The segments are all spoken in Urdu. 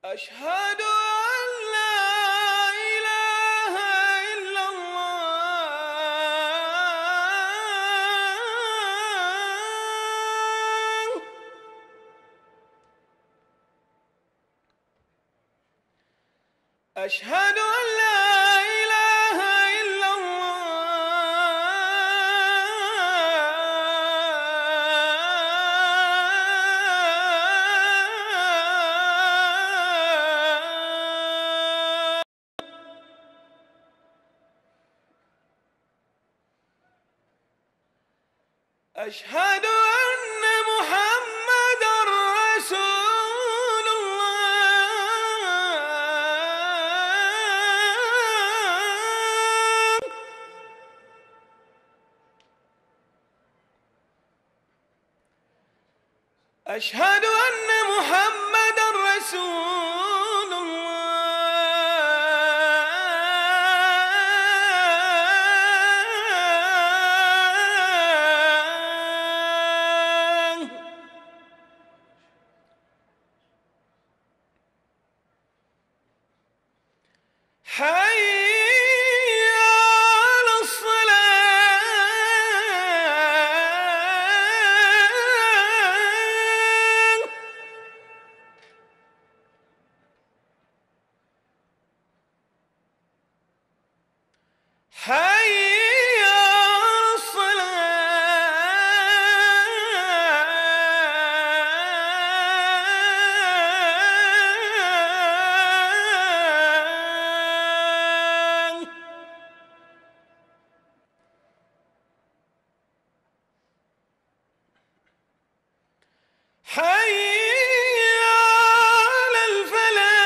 أشهد أن لا إله إلا الله. أشهد أن لا إله إلا الله. أشهد أن محمدًا رسول الله. أشهد أن محمدًا رسول الله. حي على الصلاة. حي على الصلاة. حي على الفلاح.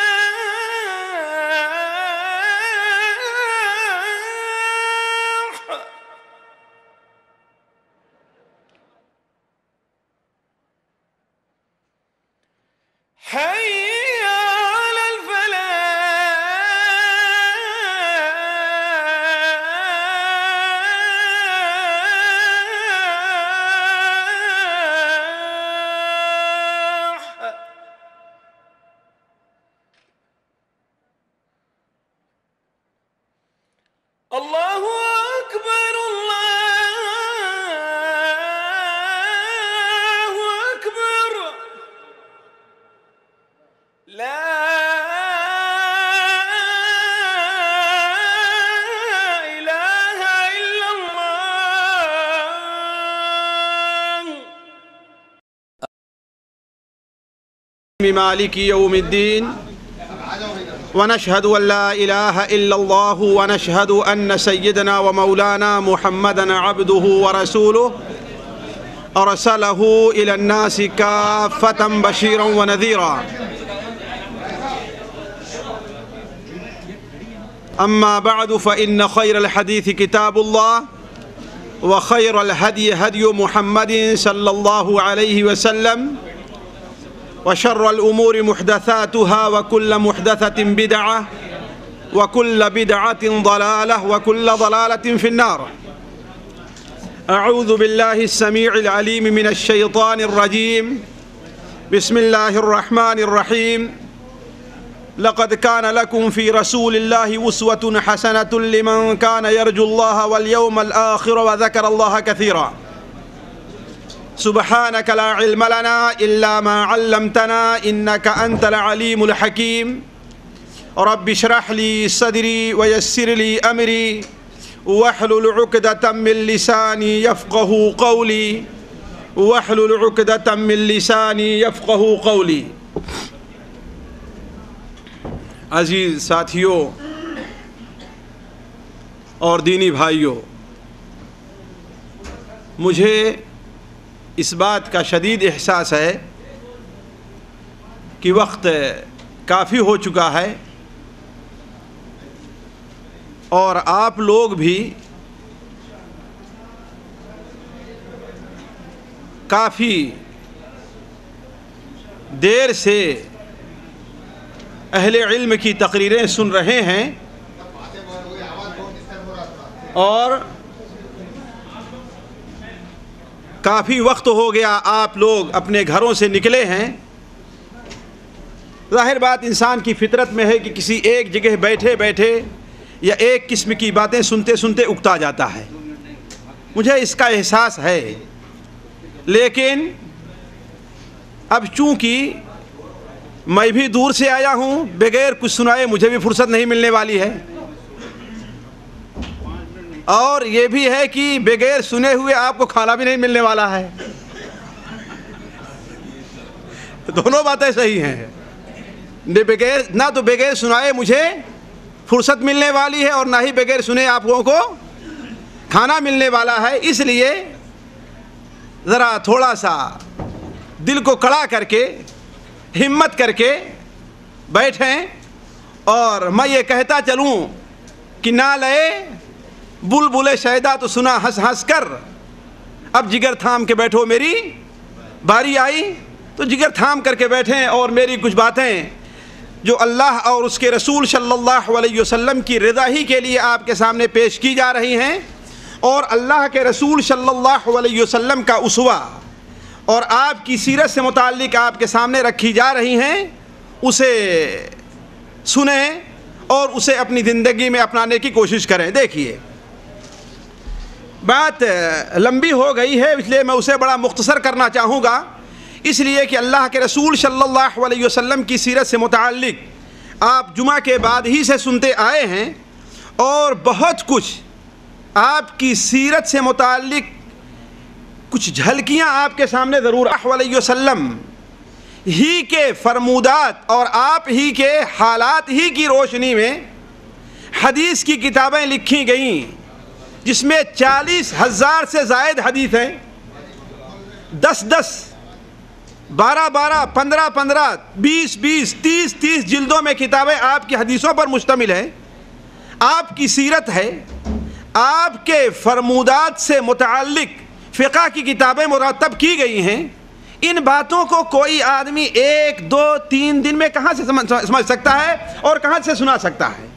حي على الفلاح. الله أكبر الله أكبر. لا إله إلا الله. مالك يوم الدين ونشهد أن لا إله إلا الله ونشهد أن سيدنا ومولانا محمدًا عبده ورسوله أرسله إلى الناس كافة بشيرا ونذيرا. أما بعد فإن خير الحديث كتاب الله وخير الهدي هدي محمد صلى الله عليه وسلم وشر الأمور محدثاتها وكل محدثة بدعة وكل بدعة ضلالة وكل ضلالة في النار. أعوذ بالله السميع العليم من الشيطان الرجيم. بسم الله الرحمن الرحيم. لقد كان لكم في رسول الله أسوة حسنة لمن كان يرجو الله واليوم الآخر وذكر الله كثيرا. سبحانك لا علم لنا إلا ما علمتنا إنك أنت العليم الحكيم. رب اشرح لي صدري ويسر لي أمري واحلل عقدة من لساني يفقه قولي واحلل عقدة من لساني يفقه قولي. عزیز ساتھیوں اور دینی بھائیوں، مجھے اس بات کا شدید احساس ہے کہ وقت کافی ہو چکا ہے اور آپ لوگ بھی کافی دیر سے اہل علم کی تقریریں سن رہے ہیں اور کافی وقت ہو گیا آپ لوگ اپنے گھروں سے نکلے ہیں، ظاہر بات انسان کی فطرت میں ہے کہ کسی ایک جگہ بیٹھے بیٹھے یا ایک قسم کی باتیں سنتے سنتے اکتا جاتا ہے، مجھے اس کا احساس ہے، لیکن اب چونکہ میں بھی دور سے آیا ہوں، بغیر کچھ سنائے مجھے بھی فرصت نہیں ملنے والی ہے، اور یہ بھی ہے کہ بغیر سنے ہوئے آپ کو کھانا بھی نہیں ملنے والا ہے، دونوں باتیں صحیح ہیں، نہ تو بغیر سنائے مجھے فرصت ملنے والی ہے اور نہ ہی بغیر سنے آپ لوگوں کو کھانا ملنے والا ہے۔ اس لیے ذرا تھوڑا سا دل کو کڑا کر کے ہمت کر کے بیٹھیں، اور میں یہ کہتا چلوں کہ نہ لئے بلبل شیدا تو سنا ہنس ہنس کر، اب جگر تھام کے بیٹھو، میری باری آئی تو جگر تھام کر کے بیٹھیں، اور میری کچھ باتیں جو اللہ اور اس کے رسول صلی اللہ علیہ وسلم کی رضا ہی کے لیے آپ کے سامنے پیش کی جا رہی ہیں، اور اللہ کے رسول صلی اللہ علیہ وسلم کا اسوہ اور آپ کی سیرت سے متعلق آپ کے سامنے رکھی جا رہی ہیں، اسے سنیں اور اسے اپنی زندگی میں اپنانے کی کوشش کریں۔ دیکھیے بات لمبی ہو گئی ہے، اس لیے میں اسے بڑا مختصر کرنا چاہوں گا، اس لیے کہ اللہ کے رسول صلی اللہ علیہ وسلم کی سیرت سے متعلق آپ جمعہ کے بعد ہی سے سنتے آئے ہیں، اور بہت کچھ آپ کی سیرت سے متعلق کچھ جھلکیاں آپ کے سامنے ضرور علیہ وسلم ہی کے فرمودات اور آپ ہی کے حالات ہی کی روشنی میں حدیث کی کتابیں لکھی گئیں، جس میں 40,000 سے زائد حدیث ہیں، 10-10 12-12 15-15 20-20 30-30 جلدوں میں کتابیں آپ کی حدیثوں پر مشتمل ہیں، آپ کی سیرت ہے، آپ کے فرمودات سے متعلق فقہ کی کتابیں مرتب کی گئی ہیں۔ ان باتوں کو کوئی آدمی 1 2 3 دن میں کہاں سے سمجھ سکتا ہے اور کہاں سے سنا سکتا ہے؟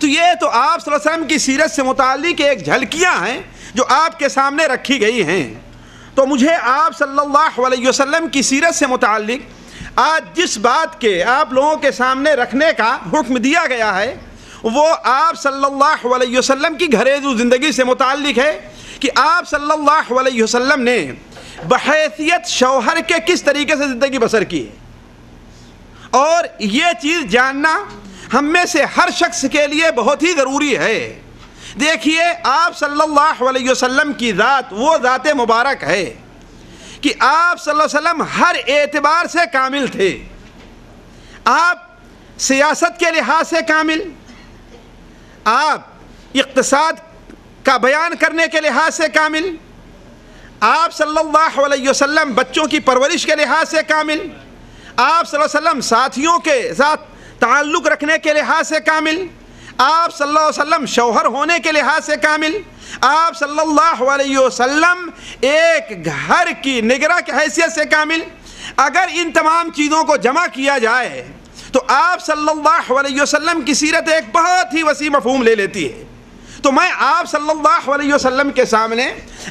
تو یہ تو آپ صلی اللہ علیہ وسلم کی سیرت سے متعلق ایک جھلکیاں ہیں جو آپ کے سامنے رکھی گئی ہیں۔ تو مجھے آپ صلی اللہ علیہ وسلم کی سیرت سے متعلق آج جس بات کے آپ لوگوں کے سامنے رکھنے کا حکم دیا گیا ہے، وہ آپ صلی اللہ علیہ وسلم کی گھریلو زندگی سے متعلق ہے، کہ آپ صلی اللہ علیہ وسلم نے بحیثیت شوہر کے کس طریقے سے زندگی بسر کی ہے، اور یہ چیز جاننا ہم میں سے ہر شخص کے لیے بہت ہی ضروری ہے۔ دیکھیے آپ صلی اللہ علیہ وسلم کی ذات وہ ذات مبارک ہے کہ آپ صلی اللہ علیہ وسلم ہر اعتبار سے کامل تھے۔ آپ سیاست کے لحاظ سے کامل، آپ اقتصاد کا بیان کرنے کے لحاظ سے کامل، آپ صلی اللہ علیہ وسلم بچوں کی پرورش کے لحاظ سے کامل، آپ صلی اللہ علیہ وسلم ساتھیوں کے ساتھ تعلق رکھنے کے لحاظ سے کامل، آپ صلی اللہ علیہ وسلم شوہر ہونے کے لحاظ سے کامل، آپ صلی اللہ علیہ وسلم ایک گھر کی نگراں کی حیثیت سے کامل۔ اگر ان تمام چیزوں کو جمع کیا جائے تو آپ صلی اللہ علیہ وسلم کی سیرت ایک بہت ہی وسیع مفہوم لے لیتی ہے۔ تو میں آپ صلی اللہ علیہ وسلم کے سامنے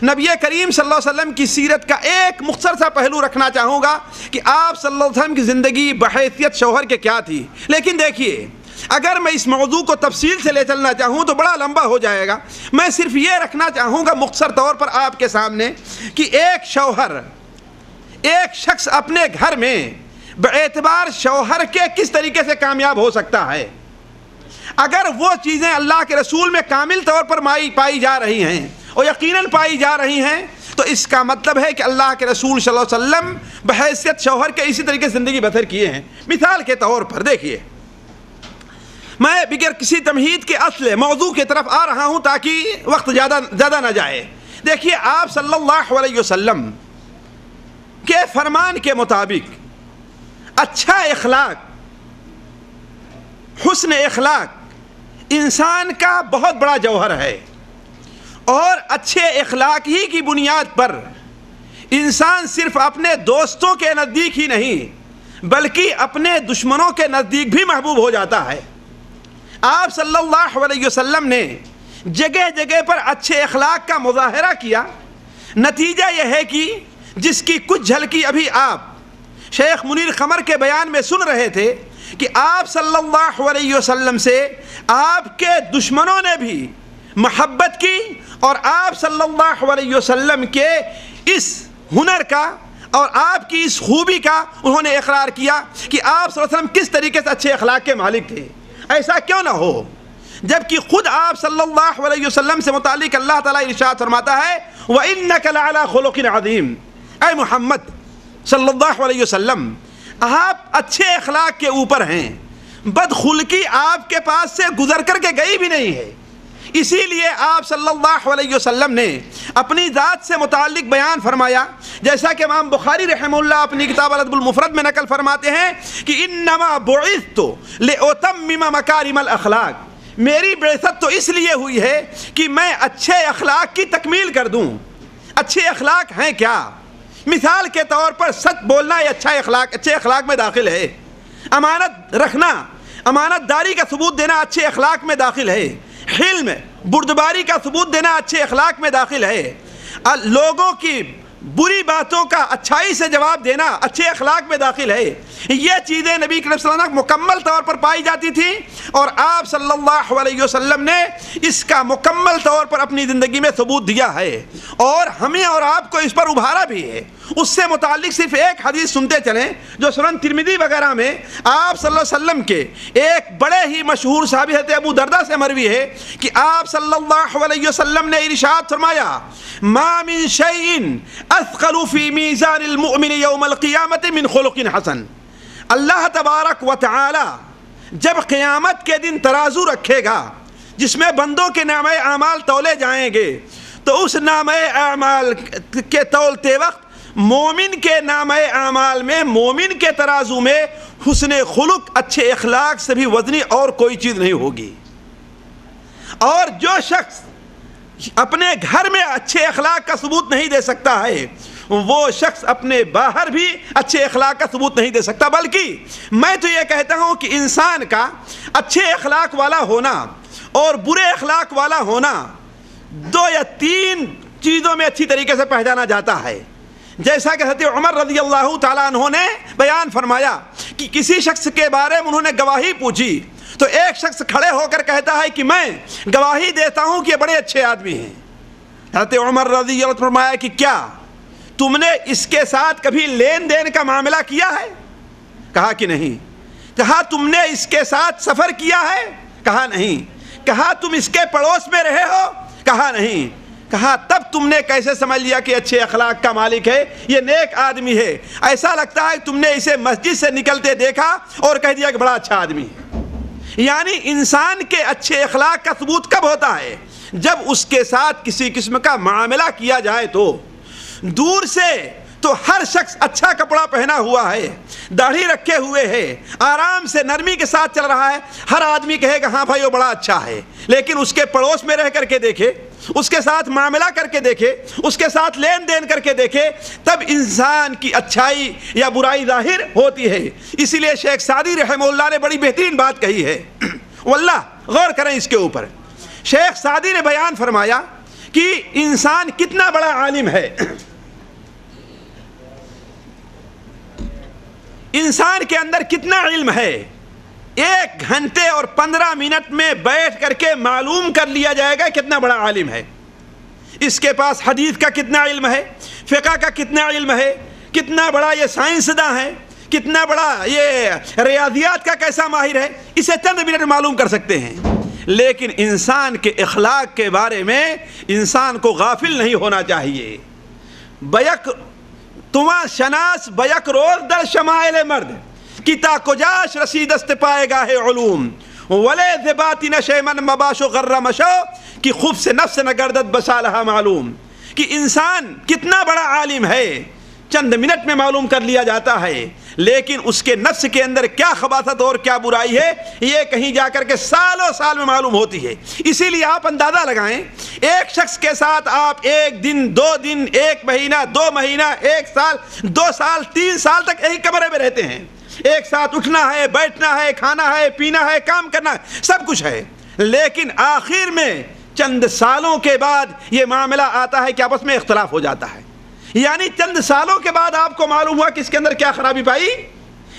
نبی کریم صلی اللہ علیہ وسلم کی سیرت کا ایک مختصر سا پہلو رکھنا چاہوں گا کہ آپ صلی اللہ علیہ وسلم کی زندگی بحیثیت شوہر کے کیا تھی۔ لیکن دیکھیے اگر میں اس موضوع کو تفصیل سے لے چلنا چاہوں تو بڑا لمبا ہو جائے گا، میں صرف یہ رکھنا چاہوں گا مختصر طور پر آپ کے سامنے کہ ایک شوہر، ایک شخص اپنے گھر میں باعتبار شوہر کے کس طریقے سے کامیاب ہو سکتا ہے۔ اگر وہ چیزیں اللہ کے رسول میں کامل طور پر پائی جا رہی ہیں اور یقیناً پائی جا رہی ہیں، تو اس کا مطلب ہے کہ اللہ کے رسول صلی اللہ علیہ وسلم بحیثیت شوہر کے اسی طریقے سے زندگی بسر کیے ہیں۔ مثال کے طور پر دیکھیے، میں بغیر کسی تمہید کے اصل موضوع کی طرف آ رہا ہوں تاکہ وقت زیادہ نہ جائے۔ دیکھیے آپ صلی اللہ علیہ وسلم کے فرمان کے مطابق اچھا اخلاق، حسن اخلاق انسان کا بہت بڑا جوہر ہے، اور اچھے اخلاق ہی کی بنیاد پر انسان صرف اپنے دوستوں کے نزدیک ہی نہیں بلکہ اپنے دشمنوں کے نزدیک بھی محبوب ہو جاتا ہے۔ آپ صلی اللہ علیہ وسلم نے جگہ جگہ پر اچھے اخلاق کا مظاہرہ کیا۔ نتیجہ یہ ہے کہ جس کی کچھ جھلکی ابھی آپ شیخ منیر قمر کے بیان میں سن رہے تھے کہ آپ صلی اللہ علیہ وسلم سے آپ کے دشمنوں نے بھی محبت کی، اور آپ صلی اللہ علیہ وسلم کے اس ہنر کا اور آپ کی اس خوبی کا انہوں نے اقرار کیا کہ آپ صلی اللہ علیہ وسلم کس طریقے سے اچھے اخلاق کے مالک تھے۔ ایسا کیوں نہ ہو جبکہ خود آپ صلی اللہ علیہ وسلم سے متعلق اللہ تعالیٰ ارشاد فرماتا ہے وَإِنَّكَ لَعَلَىٰ خُلُقٍ عَظِيمٍ، اے محمد صلی اللہ علیہ وسلم آپ اچھے اخلاق کے اوپر ہیں، بدخلقی آپ کے پاس سے گزر کر کے گئی بھی نہیں ہے۔ اسی لیے آپ صلی اللہ علیہ وسلم نے اپنی ذات سے متعلق بیان فرمایا، جیسا کہ امام بخاری رحمہ اللہ اپنی کتاب الادب المفرد میں نقل فرماتے ہیں کہ انما بعثت لاتمم مکارم الاخلاق، میری بعثت تو اس لیے ہوئی ہے کہ میں اچھے اخلاق کی تکمیل کر دوں۔ اچھے اخلاق ہیں کیا؟ مثال کے طور پر سچ بولنا یہ اچھے اخلاق میں داخل ہے، امانت رکھنا، امانت داری کا ثبوت دینا اچھے اخلاق میں داخل ہے، حلم بردباری کا ثبوت دینا اچھے اخلاق میں داخل ہے، لوگوں کی بری باتوں کا اچھائی سے جواب دینا اچھے اخلاق میں داخل ہے۔ یہ چیزیں نبی کریم صلی اللہ علیہ وسلم مکمل طور پر پائی جاتی تھیں، اور آپ صلی اللہ علیہ وسلم نے اس کا مکمل طور پر اپنی زندگی میں ثبوت دیا ہے، اور ہمیں اور آپ کو اس پر ابھارا بھی ہے۔ اس سے متعلق صرف ایک حدیث سنتے چلیں جو سنن ترمذی وغیرہ میں آپ صلی اللہ علیہ وسلم کے ایک بڑے ہی مشہور صحابی حضرت ابو درداء سے مروی ہے کہ آپ صلی اللہ علیہ وسلم نے ارشاد فرمایا ما من شیء اثقل فی میزان المؤمن یوم القیامت من خلق حسن، اللہ تبارک و تعالی جب قیامت کے دن ترازو رکھے گا جس میں بندوں کے نامہ اعمال تولے جائیں گے، تو اس نامہ اعمال کے تولتے وقت مومن کے نامہ اعمال میں، مومن کے ترازو میں حسن خلق، اچھے اخلاق سے بھی وزنی اور کوئی چیز نہیں ہوگی۔ اور جو شخص اپنے گھر میں اچھے اخلاق کا ثبوت نہیں دے سکتا ہے، وہ شخص اپنے باہر بھی اچھے اخلاق کا ثبوت نہیں دے سکتا۔ بلکہ میں تو یہ کہتا ہوں کہ انسان کا اچھے اخلاق والا ہونا اور برے اخلاق والا ہونا 2 یا 3 چیزوں میں اچھی طریقے سے پہچانا جاتا ہے۔ جیسا کہ حضرت عمر رضی اللہ تعالیٰ عنہ نے بیان فرمایا کہ کسی شخص کے بارے میں انہوں نے گواہی پوچھی، تو ایک شخص کھڑے ہو کر کہتا ہے کہ میں گواہی دیتا ہوں کہ یہ بڑے اچھے آدمی ہیں۔ حضرت عمر رضی اللہ عنہ فرمایا کہ کیا تم نے اس کے ساتھ کبھی لین دین کا معاملہ کیا ہے؟ کہا کہ نہیں۔ کہا تم نے اس کے ساتھ سفر کیا ہے؟ کہا نہیں۔ کہا تم اس کے پڑوس میں رہے ہو؟ کہا نہیں۔ کہا تب تم نے کیسے سمجھ لیا کہ اچھے اخلاق کا مالک ہے، یہ نیک آدمی ہے؟ ایسا لگتا ہے تم نے اسے مسجد سے نکلتے دیکھا اور کہہ دیا کہ بڑا اچھا آدمی ہے۔ یعنی انسان کے اچھے اخلاق کا ثبوت کب ہوتا ہے؟ جب اس کے ساتھ کسی قسم کا معاملہ کیا جائے تو دور سے تو ہر شخص اچھا کپڑا پہنا ہوا ہے، داڑھی رکھے ہوئے ہے، آرام سے نرمی کے ساتھ چل رہا ہے، ہر آدمی کہے گا ہاں بھائی وہ بڑا اچھا ہے۔ لیکن اس کے پڑوس میں رہ کر کے دیکھے، اس کے ساتھ معاملہ کر کے دیکھے، اس کے ساتھ لین دین کر کے دیکھے، تب انسان کی اچھائی یا برائی ظاہر ہوتی ہے۔ اسی لیے شیخ سعدی رحمہ اللہ نے بڑی بہترین بات کہی ہے، واللہ غور کریں اس کے اوپر۔ شیخ سعدی نے بیان فرمایا کہ انسان کتنا بڑا عالم ہے، انسان کے اندر کتنا علم ہے، 1 گھنٹے اور 15 منٹ میں بیٹھ کر کے معلوم کر لیا جائے گا کتنا بڑا عالم ہے۔ اس کے پاس حدیث کا کتنا علم ہے، فقہ کا کتنا علم ہے، کتنا بڑا یہ سائنسداں ہے، کتنا بڑا یہ ریاضیات کا کیسا ماہر ہے، اسے چند منٹ میں معلوم کر سکتے ہیں۔ لیکن انسان کے اخلاق کے بارے میں انسان کو غافل نہیں ہونا چاہیے۔ بیک تمہاں شناس بیک روز در شمائل مرد کتا کجاش رسیدست پائے گاہ علوم ولے ذباتی نشے من مباش و غر مشو کہ خوب سے نفس نہ گردت بسالہ معلوم، کہ انسان کتنا بڑا عالم ہے چند منٹ میں معلوم کر لیا جاتا ہے، لیکن اس کے نفس کے اندر کیا خباثت اور کیا برائی ہے یہ کہیں جا کر کے سالوں سال میں معلوم ہوتی ہے۔ اسی لیے آپ اندازہ لگائیں، ایک شخص کے ساتھ آپ 1 دن 2 دن 1 مہینہ 2 مہینہ 1 سال 2 سال 3 سال تک ایک کمرے میں رہتے ہیں، ایک ساتھ اٹھنا ہے، بیٹھنا ہے، کھانا ہے، پینا ہے، کام کرنا ہے، سب کچھ ہے، لیکن آخر میں چند سالوں کے بعد یہ معاملہ آتا ہے کہ آپس میں اختلاف ہو جاتا ہے۔ یعنی چند سالوں کے بعد آپ کو معلوم ہوا کہ اس کے اندر کیا خرابی پائی،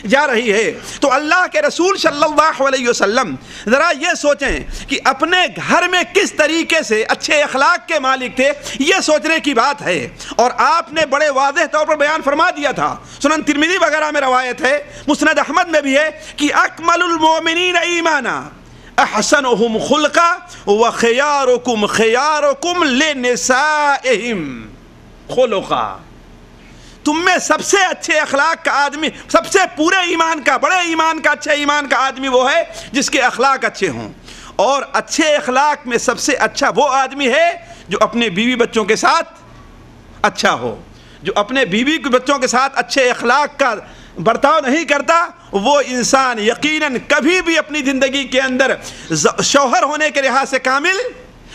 جا رہی ہے۔ تو اللہ کے رسول صلی اللہ علیہ وسلم ذرا یہ سوچیں کہ اپنے گھر میں کس طریقے سے اچھے اخلاق کے مالک تھے، یہ سوچنے کی بات ہے۔ اور آپ نے بڑے واضح طور پر بیان فرما دیا تھا، سنن ترمذی وغیرہ میں روایت ہے، مسند احمد میں بھی ہے کہ اکمل المؤمنین ایمانا احسنهم خلقا وخیارکم خیارکم لنسائہم خلقا۔ تم میں سب سے اچھے اخلاق کا آدمی، سب سے پورے ایمان کا، بڑے ایمان کا، اچھے ایمان کا آدمی وہ ہے جس کے اخلاق اچھے ہوں، اور اچھے اخلاق میں سب سے اچھا وہ آدمی ہے جو اپنے بیوی بچوں کے ساتھ اچھا ہو۔ جو اپنے بیوی کے بچوں کے ساتھ اچھے اخلاق کا برتاؤ نہیں کرتا، وہ انسان یقیناً کبھی بھی اپنی زندگی کے اندر شوہر ہونے کے لحاظ سے کامل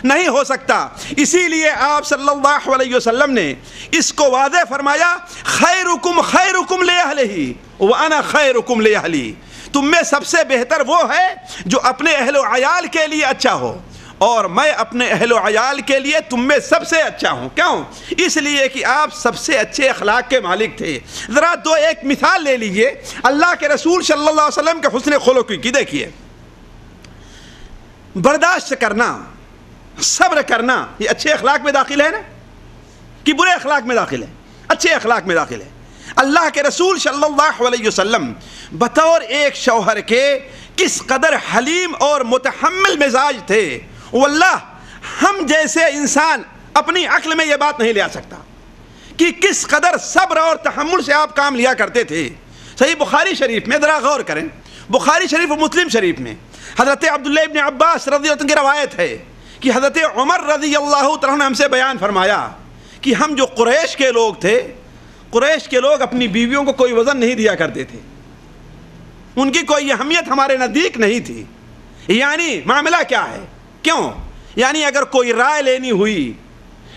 نہیں ہو سکتا۔ اسی لیے آپ صلی اللہ علیہ وسلم نے اس کو واضح فرمایا، خیرکم خیرکم لأہلہ وانا خیرکم لأہلی۔ تم میں سب سے بہتر وہ ہے جو اپنے اہل و عیال کے لیے اچھا ہو، اور میں اپنے اہل و عیال کے لیے تم میں سب سے اچھا ہوں۔ کیوں؟ اس لیے کہ آپ سب سے اچھے اخلاق کے مالک تھے۔ ذرا ایک مثال لے لیجئے اللہ کے رسول صلی اللہ علیہ وسلم کے حسن خلق کی۔ دیکھیے، برداشت کرنا، صبر کرنا، یہ اچھے اخلاق میں داخل ہے نا کہ برے اخلاق میں داخل ہے؟ اچھے اخلاق میں داخل ہے۔ اللہ کے رسول صلی اللہ علیہ وسلم بطور ایک شوہر کے کس قدر حلیم اور متحمل مزاج تھے، واللہ ہم جیسے انسان اپنی عقل میں یہ بات نہیں لے آ سکتا کہ کس قدر صبر اور تحمل سے آپ کام لیا کرتے تھے۔ صحیح بخاری شریف میں ذرا غور کریں، بخاری شریف و مسلم شریف میں حضرت عبداللہ ابن عباس رضی اللہ عنہ کی روایت ہے کہ حضرت عمر رضی اللہ تعالیٰ نے ہم سے بیان فرمایا کہ ہم جو قریش کے لوگ تھے، قریش کے لوگ اپنی بیویوں کو کوئی وزن نہیں دیا کرتے تھے، ان کی کوئی اہمیت ہمارے نزدیک نہیں تھی۔ یعنی معاملہ کیا ہے؟ کیوں؟ یعنی اگر کوئی رائے لینی ہوئی،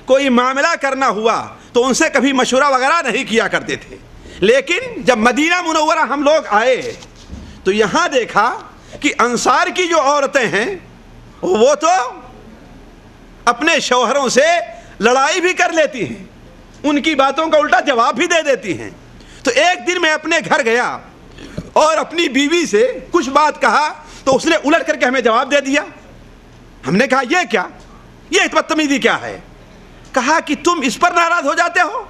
کوئی معاملہ کرنا ہوا تو ان سے کبھی مشورہ وغیرہ نہیں کیا کرتے تھے۔ لیکن جب مدینہ منورہ ہم لوگ آئے تو یہاں دیکھا کہ انصار کی جو عورتیں ہیں وہ تو اپنے شوہروں سے لڑائی بھی کر لیتی ہیں، ان کی باتوں کا الٹا جواب بھی دے دیتی ہیں۔ تو ایک دن میں اپنے گھر گیا اور اپنی بیوی سے کچھ بات کہا تو اس نے الٹ کر کے ہمیں جواب دے دیا۔ ہم نے کہا یہ کیا، یہ بدتمیزی کیا ہے؟ کہا کہ تم اس پر ناراض ہو جاتے ہو،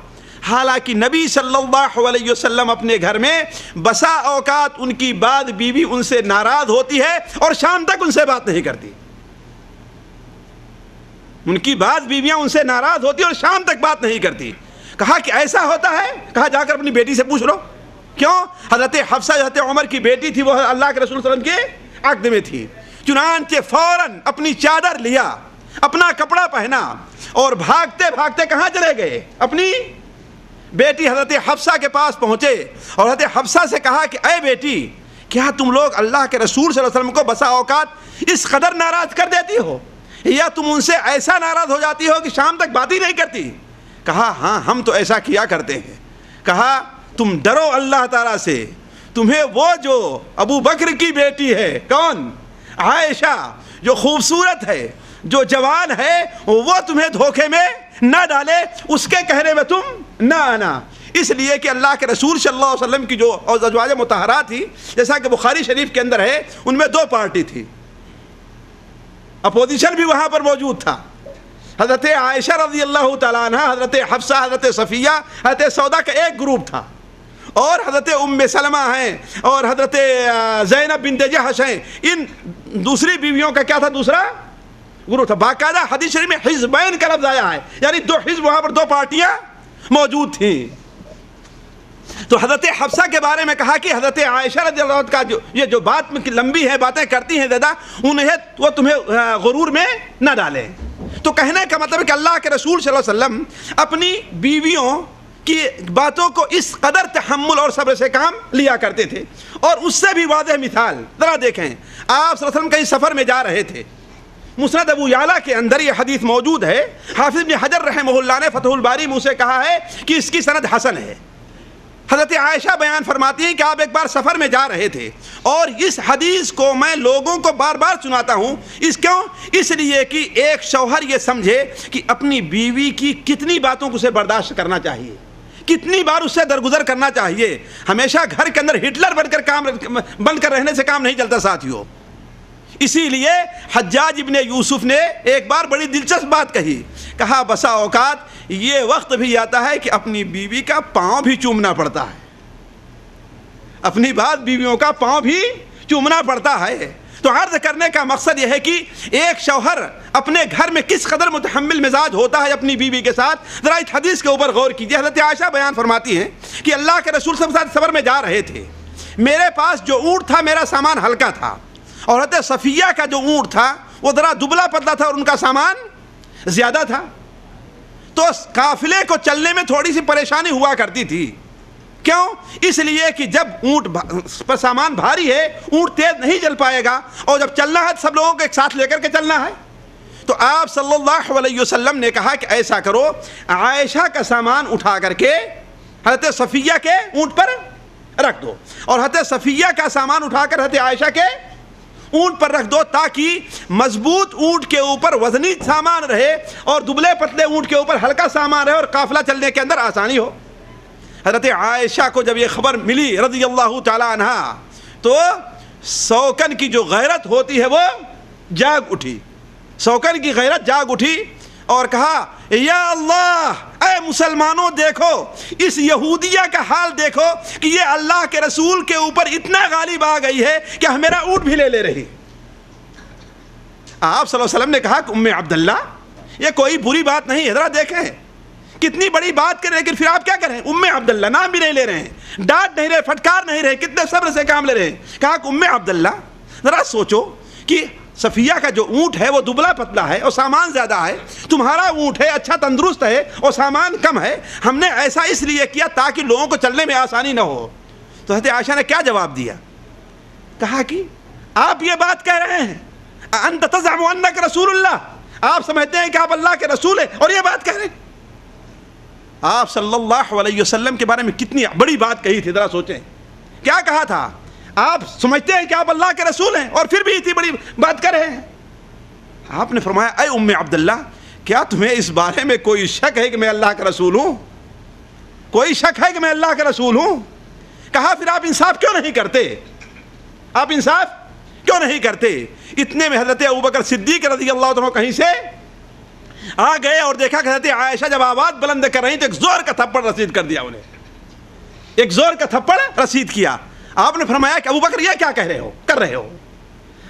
حالانکہ نبی صلی اللہ علیہ وسلم اپنے گھر میں بسا اوقات ان کی بعد بیوی ان سے ناراض ہوتی ہے اور شام تک ان سے بات نہیں کرتی۔ ان کی بعض بیویاں ان سے ناراض ہوتی اور شام تک بات نہیں کرتی۔ کہا کہ ایسا ہوتا ہے؟ کہا جا کر اپنی بیٹی سے پوچھ لو۔ کیوں؟ حضرت حفصہ حضرت عمر کی بیٹی تھی، وہ اللہ کے رسول صلی اللہ علیہ وسلم کے عقد میں تھی۔ چنانچہ فوراً اپنی چادر لیا، اپنا کپڑا پہنا اور بھاگتے بھاگتے کہاں چلے گئے؟ اپنی بیٹی حضرت حفصہ کے پاس پہنچے اور حضرت حفصہ سے کہا کہ اے بیٹی، کیا تم لوگ اللہ کے رسول صلی اللہ علیہ وسلم کو بسا اوقات اس قدر ناراض کر دیتی ہو، یا تم ان سے ایسا ناراض ہو جاتی ہو کہ شام تک بات ہی نہیں کرتی؟ کہا ہاں ہم تو ایسا کیا کرتے ہیں۔ کہا تم ڈرو اللہ تعالیٰ سے، تمہیں وہ جو ابو بکر کی بیٹی ہے، کون؟ عائشہ، جو خوبصورت ہے، جو جوان ہے، وہ تمہیں دھوکے میں نہ ڈالے، اس کے کہنے میں تم نہ آنا۔ اس لیے کہ اللہ کے رسول صلی اللہ علیہ وسلم کی جو ازواج مطہرات تھی، جیسا کہ بخاری شریف کے اندر ہے، ان میں دو پارٹی تھی، اپوزیشن بھی وہاں پر موجود تھا۔ حضرت عائشہ رضی اللہ تعالیٰ عنہ، حضرت حفصہ، حضرت صفیہ، حضرت سودا کا ایک گروپ تھا، اور حضرت ام سلمہ ہیں اور حضرت زینب بنت جحش ہیں، ان دوسری بیویوں کا کیا تھا؟ دوسرا گروپ تھا۔ باقاعدہ حدیث شریف میں حزبین کا لفظ آیا ہے، یعنی دو حزب، وہاں پر دو پارٹیاں موجود تھیں۔ تو حضرت حفصہ کے بارے میں کہا کہ حضرت عائشہ رضی اللہ عنہ کا یہ جو بات لمبی ہے، باتیں کرتی ہیں زیادہ، انہیں وہ تمہیں غرور میں نہ ڈالیں۔ تو کہنے کا مطلب ہے کہ اللہ کے رسول صلی اللہ علیہ وسلم اپنی بیویوں کی باتوں کو اس قدر تحمل اور صبر سے کام لیا کرتے تھے۔ اور اس سے بھی واضح مثال ذرا دیکھیں، آپ صلی اللہ علیہ وسلم کہیں سفر میں جا رہے تھے، مسند ابو یعلا کے اندر یہ حدیث موجود ہے، حافظ ابن حجر رحمہ اللہ نے فتح الباری میں اسے کہا ہے کہ اس کی سند حسن ہے۔ حضرت عائشہ بیان فرماتی ہیں کہ آپ ایک بار سفر میں جا رہے تھے، اور اس حدیث کو میں لوگوں کو بار بار سناتا ہوں، اس لیے کہ ایک شوہر یہ سمجھے کہ اپنی بیوی کی کتنی باتوں کو اسے برداشت کرنا چاہیے، کتنی بار اس سے درگزر کرنا چاہیے. ہمیشہ گھر کے اندر ہٹلر بن کر رہنے سے کام نہیں چلتا ساتھیوں. اسی لیے حجاج ابن یوسف نے ایک بار بڑی دلچسپ بات کہی. کہا بسا اوقات یہ وقت بھی آتا ہے کہ اپنی بیوی کا پاؤں بھی چومنا پڑتا ہے. اپنی بات بیویوں کا پاؤں بھی چومنا پڑتا ہے. تو عرض کرنے کا مقصد یہ ہے کہ ایک شوہر اپنے گھر میں کس قدر متحمل مزاج ہوتا ہے اپنی بیوی کے ساتھ. ذرا اس حدیث کے اوپر غور کیجیے. حضرت عائشہ بیان فرماتی ہیں کہ اللہ کے رسول صلی اللہ علیہ وسلم سفر میں جا رہے تھے. میرے پاس جو اونٹ تھا میرا سامان ہلکا تھا, اور حضرت صفیہ کا جو اونٹ تھا وہ ذرا دبلا پتلا تھا اور ان کا سامان زیادہ تھا. تو قافلے کو چلنے میں تھوڑی سی پریشانی ہوا کرتی تھی. کیوں؟ اس لیے کہ جب اونٹ پر سامان بھاری ہے اونٹ تیز نہیں چل پائے گا, اور جب چلنا ہے سب لوگوں کو ایک ساتھ لے کر کے چلنا ہے. تو آپ صلی اللہ علیہ وسلم نے کہا کہ ایسا کرو, عائشہ کا سامان اٹھا کر کے حضرت صفیہ کے اونٹ پر رکھ دو, اور حضرت صفیہ کا سامان اٹھا کر حضرت عائشہ کے اونٹ پر رکھ دو, تاکہ مضبوط اونٹ کے اوپر وزنی سامان رہے اور دبلے پتلے اونٹ کے اوپر ہلکا سامان رہے اور قافلہ چلنے کے اندر آسانی ہو. حضرت عائشہ کو جب یہ خبر ملی رضی اللہ تعالی عنہ, تو سوکن کی جو غیرت ہوتی ہے وہ جاگ اٹھی. سوکن کی غیرت جاگ اٹھی اور کہا یا اللہ, اے مسلمانوں دیکھو اس یہودیہ کا حال دیکھو کہ یہ اللہ کے رسول کے اوپر اتنا غالب آ گئی ہے کہ میرا اونٹ بھی لے رہی. آپ صلی اللہ علیہ وسلم نے کہا کہ ام عبداللہ یہ کوئی بری بات نہیں ہے, ذرا دیکھیں کتنی بڑی بات کریں, لیکن پھر آپ کیا کریں؟ ام عبداللہ نام بھی نہیں لے رہے ہیں, ڈانٹ نہیں رہے, پھٹکار نہیں رہے, کتنے صبر سے کام لے رہے ہیں. کہا کہ ام عبداللہ ذرا سوچو کہ صفیہ کا جو اونٹ ہے وہ دبلا پتلا ہے اور سامان زیادہ ہے, تمہارا اونٹ ہے اچھا تندرست ہے اور سامان کم ہے. ہم نے ایسا اس لیے کیا تاکہ لوگوں کو چلنے میں آسانی نہ ہو. تو حضرت عائشہ نے کیا جواب دیا؟ کہا کہ آپ یہ بات کہہ رہے ہیں, انت تزعم انک رسول اللہ, آپ سمجھتے ہیں کہ آپ اللہ کے رسول ہیں اور یہ بات کہہ رہے ہیں. آپ صلی اللہ علیہ وسلم کے بارے میں کتنی بڑی بات کہی تھی, ذرا سوچیں. کیا کہا تھا؟ آپ سمجھتے ہیں کہ آپ اللہ کے رسول ہیں اور پھر بھی اتنی بڑی بات کر رہے ہیں. آپ نے فرمایا اے ام عبداللہ, کیا تمہیں اس بارے میں کوئی شک ہے کہ میں اللہ کا رسول ہوں؟ کوئی شک ہے کہ میں اللہ کا رسول ہوں؟ کہا پھر آپ انصاف کیوں نہیں کرتے؟ آپ انصاف کیوں نہیں کرتے؟ اتنے میں حضرت ابوبکر صدیق رضی اللہ عنہ کہیں سے آ گئے اور دیکھا کہ حضرت عائشہ جب آواز بلند کر رہی تو ایک زور کا تھپڑ رسید کر دیا انہیں, ایک زور کا تھپڑ رسید کیا. آپ نے فرمایا کہ ابوبکر یہ کیا کر رہے ہو؟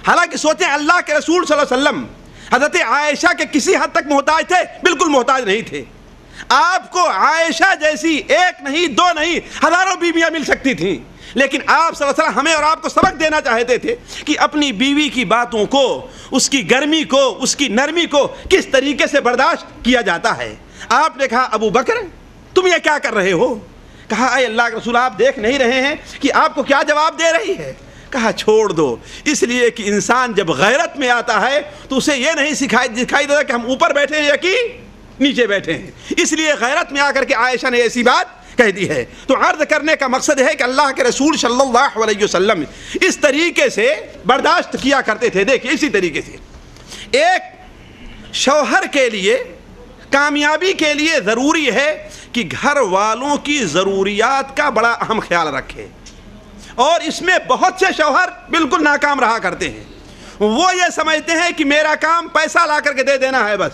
حالانکہ سوچیں اللہ کے رسول صلی اللہ علیہ وسلم حضرت عائشہ کے کسی حد تک محتاج تھے؟ بالکل محتاج نہیں تھے. آپ کو عائشہ جیسی ایک نہیں دو نہیں ہزاروں بیویاں مل سکتی تھیں, لیکن آپ صلی اللہ علیہ وسلم ہمیں اور آپ کو سبق دینا چاہتے تھے کہ اپنی بیوی کی باتوں کو, اس کی گرمی کو, اس کی نرمی کو کس طریقے سے برداشت کیا جاتا ہے. آپ نے کہا ابو بکر تم یہ کیا کر رہے ہو؟ کہا اے اللہ کے رسول آپ دیکھ نہیں رہے ہیں کہ آپ کو کیا جواب دے رہی ہے؟ کہا چھوڑ دو, اس لیے کہ انسان جب غیرت میں آتا ہے تو اسے یہ نہیں دکھائی دیتا کہ ہم اوپر بیٹھے ہیں یا کہ نیچے بیٹھے ہیں. اس لیے غیرت میں آ کر کے عائشہ نے ایسی بات کہہ دی ہے. تو عرض کرنے کا مقصد ہے کہ اللہ کے رسول صلی اللہ علیہ وسلم اس طریقے سے برداشت کیا کرتے تھے. دیکھیں اسی طریقے سے ایک شوہر کے لیے کامیابی کے لیے ضروری ہے کہ گھر والوں کی ضروریات کا بڑا اہم خیال رکھے, اور اس میں بہت سے شوہر بالکل ناکام رہا کرتے ہیں. وہ یہ سمجھتے ہیں کہ میرا کام پیسہ لا کر کے دے دینا ہے بس.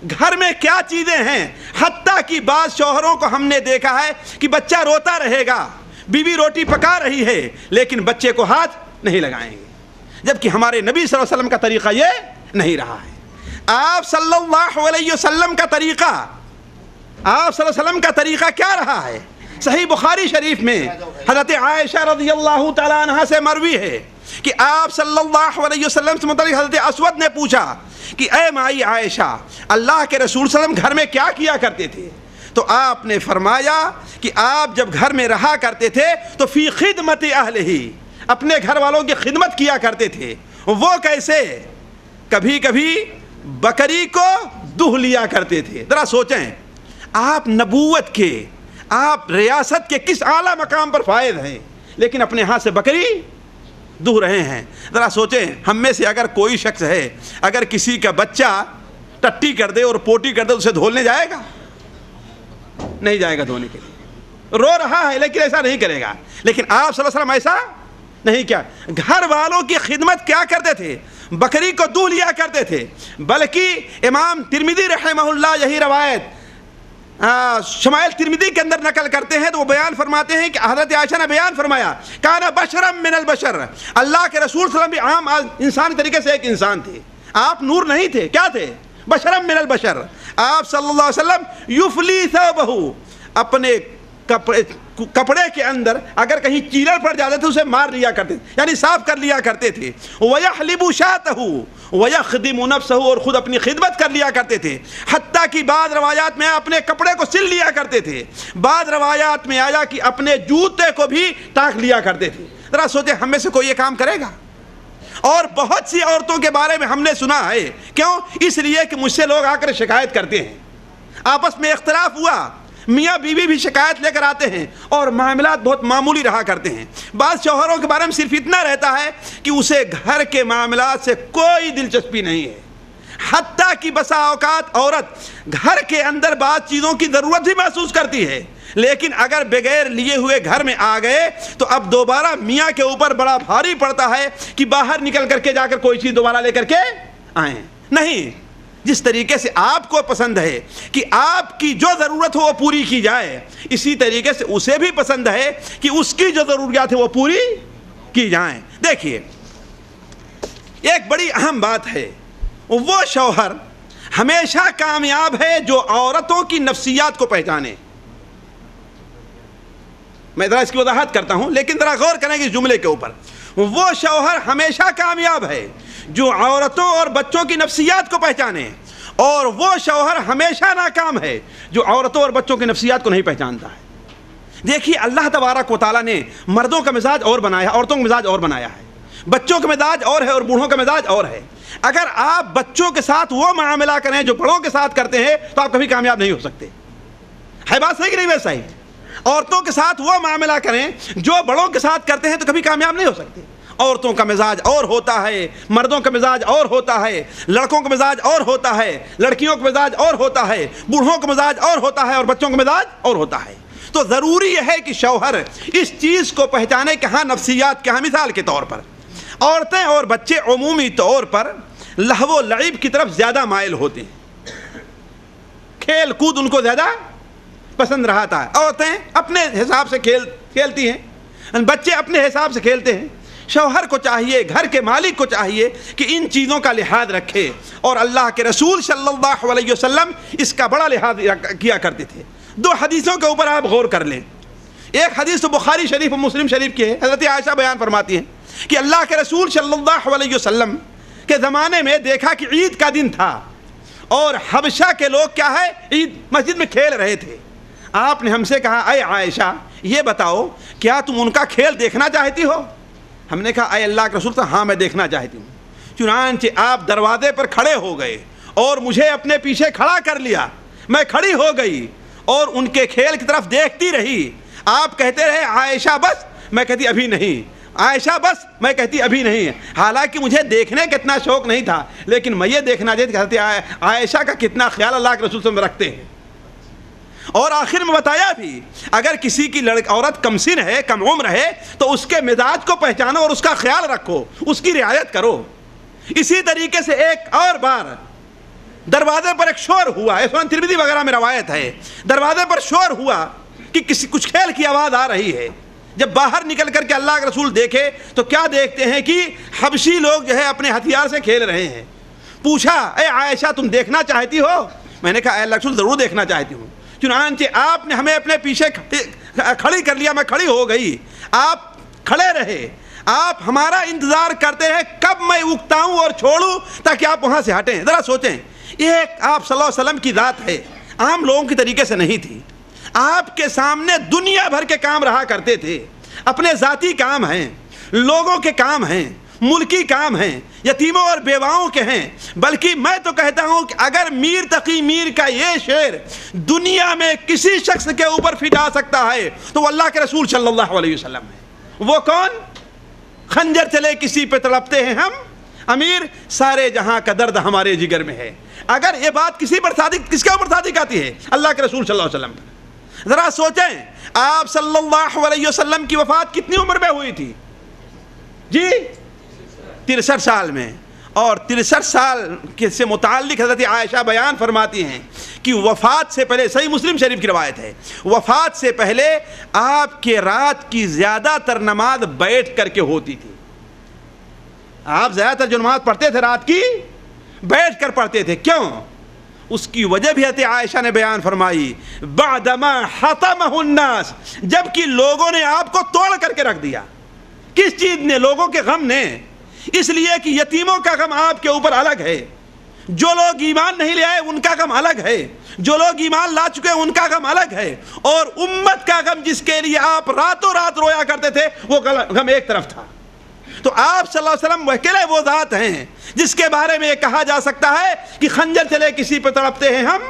گھر میں کیا چیزیں ہیں, حتیٰ کہ بعض شوہروں کو ہم نے دیکھا ہے کہ بچہ روتا رہے گا, بیوی روٹی پکا رہی ہے لیکن بچے کو ہاتھ نہیں لگائیں گے, جبکہ ہمارے نبی صلی اللہ علیہ وسلم کا طریقہ یہ نہیں رہا ہے. آپ صلی اللہ علیہ وسلم کا طریقہ, آپ صلی اللہ علیہ وسلم کا طریقہ کیا رہا ہے؟ صحیح بخاری شریف میں حضرت عائشہ رضی اللہ تعالیٰ عنہ سے مروی ہے کہ آپ صلی اللہ علیہ وسلم سے متعلق حضرت اسود نے پوچھا کہ اے مائی عائشہ, اللہ کے رسول صلی اللہ علیہ وسلم گھر میں کیا کیا کرتے تھے؟ تو آپ نے فرمایا کہ آپ جب گھر میں رہا کرتے تھے تو فی خدمت اہلہ, اپنے گھر والوں کی خدمت کیا کرتے تھے. وہ کیسے؟ کبھی کبھی بکری کو دہ لیا کرتے تھے. ذرا سوچیں, آپ نبوت کے, آپ ریاست کے کس اعلیٰ مقام پر فائز ہیں, لیکن اپنے ہاتھ سے بکری دہ رہے ہیں. ذرا سوچیں, ہم میں سے اگر کوئی شخص ہے اگر کسی کا بچہ ٹٹی کر دے اور پوٹی کر دے اسے دھولنے جائے گا؟ نہیں جائے گا دھونے کے لیے، رو رہا ہے لیکن ایسا نہیں کرے گا۔ لیکن آپ صلی اللہ علیہ وسلم ایسا نہیں کیا، گھر والوں کی خدمت کیا کرتے تھے، بکری کو دودھ لیا کرتے تھے۔ بلکہ امام ترمذی رحمہ اللہ یہی روایت شمائل ترمذی کے اندر نقل کرتے ہیں تو وہ بیان فرماتے ہیں کہ حضرت عائشہ نے بیان فرمایا کان بشرا من البشر، اللہ کے رسول صلی اللہ علیہ وسلم بھی عام انسانی طریقے سے ایک انسان تھے، آپ نور نہیں تھے، کیا تھے؟ بشرا من البشر۔ آپ صلی اللہ علیہ وسلم یفلی ثوبہ، اپنے کپڑے کے اندر اگر کہیں چیرل پڑ جاتے تھے اسے مار لیا کرتے تھے، یعنی صاف کر لیا کرتے تھے۔ وَيَحْلِبُ شَاةَهُ وَيَخْدِمُ نَفْسَهُ، اور خود اپنی خدمت کر لیا کرتے تھے۔ حتیٰ کہ بعض روایات میں اپنے کپڑے کو سل لیا کرتے تھے، بعض روایات میں آیا کہ اپنے جوتے کو بھی ٹانک لیا کرتے تھے۔ ذرا سوچیں ہم میں سے کوئی یہ کام کرے گا؟ اور بہت سی عورتوں کے بارے میں ہم نے سنا ہے، کیوں؟ اس لیے کہ مجھ سے لوگ آ کر شکایت کرتے ہیں، آپس میں اختلاف ہوا، میاں بیوی بھی شکایت لے کر آتے ہیں اور معاملات بہت معمولی رہا کرتے ہیں۔ بعض شوہروں کے بارے میں صرف اتنا رہتا ہے کہ اسے گھر کے معاملات سے کوئی دلچسپی نہیں ہے، حتیٰ کہ بسا اوقات عورت گھر کے اندر بعض چیزوں کی ضرورت بھی محسوس کرتی ہے، لیکن اگر بغیر لیے ہوئے گھر میں آ گئے تو اب دوبارہ میاں کے اوپر بڑا بھاری پڑتا ہے کہ باہر نکل کر کے جا کر کوئی چیز دوبارہ لے کر کے آئیں۔ نہیں، جس طریقے سے آپ کو پسند ہے کہ آپ کی جو ضرورت ہو وہ پوری کی جائے، اسی طریقے سے اسے بھی پسند ہے کہ اس کی جو ضروریات ہے وہ پوری کی جائیں۔ دیکھیے ایک بڑی اہم بات ہے، وہ شوہر ہمیشہ کامیاب ہے جو عورتوں کی نفسیات کو پہچانے۔ میں ذرا اس کی وضاحت کرتا ہوں لیکن ذرا غور کریں گے اس جملے کے اوپر۔ وہ شوہر ہمیشہ کامیاب ہے جو عورتوں اور بچوں کی نفسیات کو پہچانے، اور وہ شوہر ہمیشہ ناکام ہے جو عورتوں اور بچوں کی نفسیات کو نہیں پہچانتا ہے۔ دیکھیے اللہ تبارک و تعالیٰ نے مردوں کا مزاج اور بنایا ہے، عورتوں کا مزاج اور بنایا ہے، بچوں کا مزاج اور ہے اور بوڑھوں کا مزاج اور ہے۔ اگر آپ بچوں کے ساتھ وہ معاملہ کریں جو بڑوں کے ساتھ کرتے ہیں تو آپ کبھی کامیاب نہیں ہو سکتے۔ ہے بات صحیح کہ نہیں؟ ویسا ہی عورتوں کے ساتھ وہ معاملہ کریں جو بڑوں کے ساتھ کرتے ہیں تو کبھی کامیاب نہیں ہو سکتے۔ عورتوں کا مزاج اور ہوتا ہے، مردوں کا مزاج اور ہوتا ہے، لڑکوں کا مزاج اور ہوتا ہے، لڑکیوں کا مزاج اور ہوتا ہے، بوڑھوں کا مزاج اور ہوتا ہے اور بچوں کا مزاج اور ہوتا ہے۔ تو ضروری یہ ہے کہ شوہر اس چیز کو پہچانے کہ ہاں نفسیات کیا ہیں۔ مثال کے طور پر عورتیں اور بچے عمومی طور پر لہو و لعب کی طرف زیادہ مائل ہوتے ہیں، کھیل کود ان کو زیادہ پسند رہتا ہے۔ عورتیں اپنے حساب سے کھیلتی ہیں، بچے اپنے حساب سے کھیلتے ہیں۔ شوہر کو چاہیے، گھر کے مالک کو چاہیے کہ ان چیزوں کا لحاظ رکھے، اور اللہ کے رسول صلی اللہ علیہ وسلم اس کا بڑا لحاظ کیا کرتے تھے۔ دو حدیثوں کے اوپر آپ غور کر لیں۔ ایک حدیث تو بخاری شریف اور مسلم شریف کی ہے، حضرت عائشہ بیان فرماتی ہیں کہ اللہ کے رسول صلی اللہ علیہ وسلم کے زمانے میں دیکھا کہ عید کا دن تھا اور حبشہ کے لوگ کیا ہے، عید مسجد میں کھیل رہے تھے۔ آپ نے ہم سے کہا اے عائشہ یہ بتاؤ کیا تم ان کا کھیل دیکھنا چاہتی ہو؟ ہم نے کہا اے اللہ کے رسول صلی اللہ علیہ وسلم ہاں میں دیکھنا چاہتی ہوں۔ چنانچہ آپ دروازے پر کھڑے ہو گئے اور مجھے اپنے پیچھے کھڑا کر لیا، میں کھڑی ہو گئی اور ان کے کھیل کی طرف دیکھتی رہی۔ آپ کہتے رہے عائشہ بس، میں کہتی ابھی نہیں، عائشہ بس، میں کہتی ابھی نہیں۔ حالانکہ مجھے دیکھنے کا اتنا شوق نہیں تھا، لیکن میں یہ دیکھنا چاہتی کہ حضرت عائشہ کا کتنا خیال اللہ کے رسول صلی اللہ علیہ وسلم رکھتے ہیں۔ اور آخر میں بتایا بھی اگر کسی کی عورت کم سن ہے، کم عمر ہے، تو اس کے مزاج کو پہچانو اور اس کا خیال رکھو، اس کی رعایت کرو۔ اسی طریقے سے ایک اور بار دروازے پر ایک شور ہوا، سنن ترمذی وغیرہ میں روایت ہے، دروازے پر شور ہوا کہ کچھ کھیل کی آواز آ رہی ہے۔ جب باہر نکل کر کے اللہ کے رسول دیکھے تو کیا دیکھتے ہیں کہ حبشی لوگ جو ہے اپنے ہتھیار سے کھیل رہے ہیں۔ پوچھا اے عائشہ تم دیکھنا چاہتی ہو؟ میں نے کہا اے اللہ کے رسول ضرور دیکھنا چاہتی ہوں۔ چنانچہ آپ نے ہمیں اپنے پیچھے کھڑی کر لیا، میں کھڑی ہو گئی، آپ کھڑے رہے، آپ ہمارا انتظار کرتے ہیں کب میں اگتاؤں اور چھوڑوں تاکہ آپ وہاں سے ہٹیں۔ ذرا سوچیں، یہ آپ صلی اللہ علیہ وسلم کی ذات ہے، عام لوگوں کی طریقے سے نہیں تھی۔ آپ کے سامنے دنیا بھر کے کام رہا کرتے تھے، اپنے ذاتی کام ہیں، لوگوں کے کام ہیں، ملکی کام ہیں، یتیموں اور بیواؤں کے ہیں۔ بلکہ میں تو کہتا ہوں کہ اگر میر تقی میر کا یہ شعر دنیا میں کسی شخص کے اوپر فٹا سکتا ہے تو وہ اللہ کے رسول صلی اللہ علیہ وسلم ہے۔ وہ کون؟ خنجر چلے کسی پہ تڑپتے ہیں ہم، امیر سارے جہاں کا درد ہمارے جگر میں ہے۔ اگر یہ بات کس کے اوپر صادق آتی ہے؟ اللہ کے رسول صلی اللہ علیہ وسلم پر۔ ذرا سوچیں آپ صلی اللہ علیہ وسلم کی وفات کتنی عمر میں ہوئی تھی؟ جی 63 سال میں. اور 63 سال سے متعلق حضرت عائشہ بیان فرماتی ہیں کہ وفات سے پہلے، صحیح مسلم شریف کی روایت ہے، وفات سے پہلے آپ کے رات کی زیادہ تر نماز بیٹھ کر کے ہوتی تھی. آپ زیادہ تر جو نماز پڑھتے تھے رات کی بیٹھ کر پڑھتے تھے. کیوں؟ اس کی وجہ بھی حضرت عائشہ نے بیان فرمائی، بعدما حطمہ الناس، جبکہ لوگوں نے آپ کو توڑ کر کے رکھ دیا. کس چیز نے؟ لوگوں کے غم نے. اس لیے کہ یتیموں کا غم آپ کے اوپر الگ ہے، جو لوگ ایمان نہیں لے آئے ان کا غم الگ ہے، جو لوگ ایمان لا چکے ان کا غم الگ ہے، اور امت کا غم جس کے لیے آپ راتوں رات رویا کرتے تھے وہ غم ایک طرف تھا. تو آپ صلی اللہ علیہ وسلم اکیلے وہ ذات ہیں جس کے بارے میں یہ کہا جا سکتا ہے کہ خنجر چلے کسی پہ تڑپتے ہیں ہم،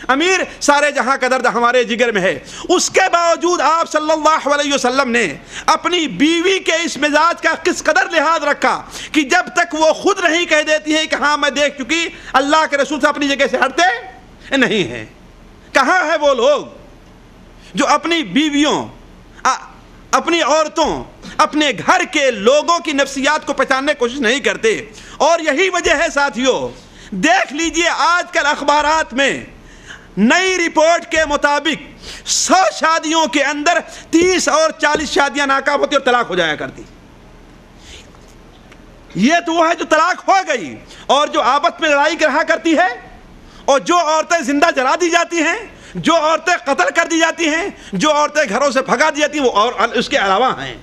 امیر سارے جہاں کا درد ہمارے جگر میں ہے. اس کے باوجود آپ صلی اللہ علیہ وسلم نے اپنی بیوی کے اس مزاج کا کس قدر لحاظ رکھا کہ جب تک وہ خود نہیں کہہ دیتی ہے کہ ہاں میں دیکھ چکی، اللہ کے رسول سے اپنی جگہ سے ہٹتے نہیں ہیں. کہاں ہے وہ لوگ جو اپنی بیویوں، اپنی عورتوں، اپنے گھر کے لوگوں کی نفسیات کو پہچاننے کی کوشش نہیں کرتے؟ اور یہی وجہ ہے ساتھیوں، دیکھ لیجئے آج کل اخبارات میں نئی رپورٹ کے مطابق 100 شادیوں کے اندر 30 اور 40 شادیاں ناکام ہوتی اور طلاق ہو جایا کرتی. یہ تو وہ ہے جو طلاق ہو گئی، اور جو آپس میں لڑائی رہا کرتی ہے، اور جو عورتیں زندہ جلا دی جاتی ہیں، جو عورتیں قتل کر دی جاتی ہیں، جو عورتیں گھروں سے بھگا دی جاتی ہیں، وہ اور اس کے علاوہ ہیں.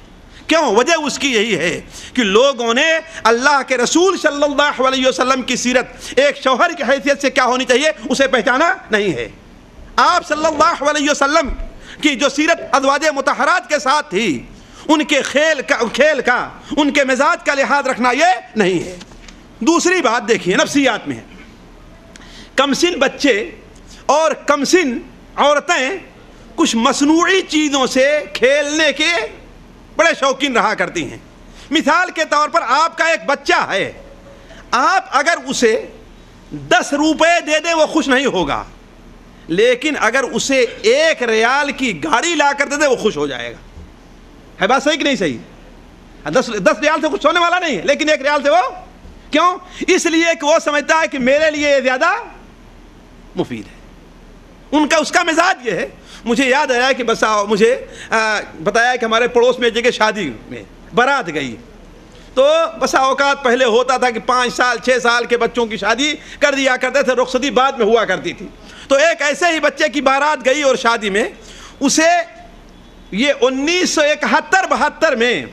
کیوں؟ وجہ اس کی یہی ہے کہ لوگوں نے اللہ کے رسول صلی اللہ علیہ وسلم کی سیرت ایک شوہر کی حیثیت سے کیا ہونی چاہیے اسے پہچانا نہیں ہے. آپ صلی اللہ علیہ وسلم کی جو سیرت ازواج مطہرات کے ساتھ تھی، ان کے کھیل کا ان کے مزاج کا لحاظ رکھنا یہ نہیں ہے. دوسری بات دیکھیے نفسیات میں ہے، کمسن بچے اور کمسن عورتیں کچھ مصنوعی چیزوں سے کھیلنے کے بڑے شوقین رہا کرتی ہیں. مثال کے طور پر آپ کا ایک بچہ ہے، آپ اگر اسے 10 روپے دے دیں وہ خوش نہیں ہوگا، لیکن اگر اسے 1 ریال کی گاڑی لا کر دے دیں وہ خوش ہو جائے گا. ہے بات صحیح کہ نہیں صحیح؟ 10 ریال سے خوش ہونے والا نہیں ہے، لیکن 1 ریال سے وہ کیوں؟ اس لیے کہ وہ سمجھتا ہے کہ میرے لیے یہ زیادہ مفید ہے. اس کا مزاج یہ ہے. مجھے یاد آیا کہ بس مجھے بتایا کہ ہمارے پڑوس میں جگہ شادی میں بارات گئی، تو بسا اوقات پہلے ہوتا تھا کہ 5 سال 6 سال کے بچوں کی شادی کر دیا کرتے تھے، رخصتی بعد میں ہوا کرتی تھی. تو ایک ایسے ہی بچے کی بارات گئی اور شادی میں اسے یہ 1971-72 میں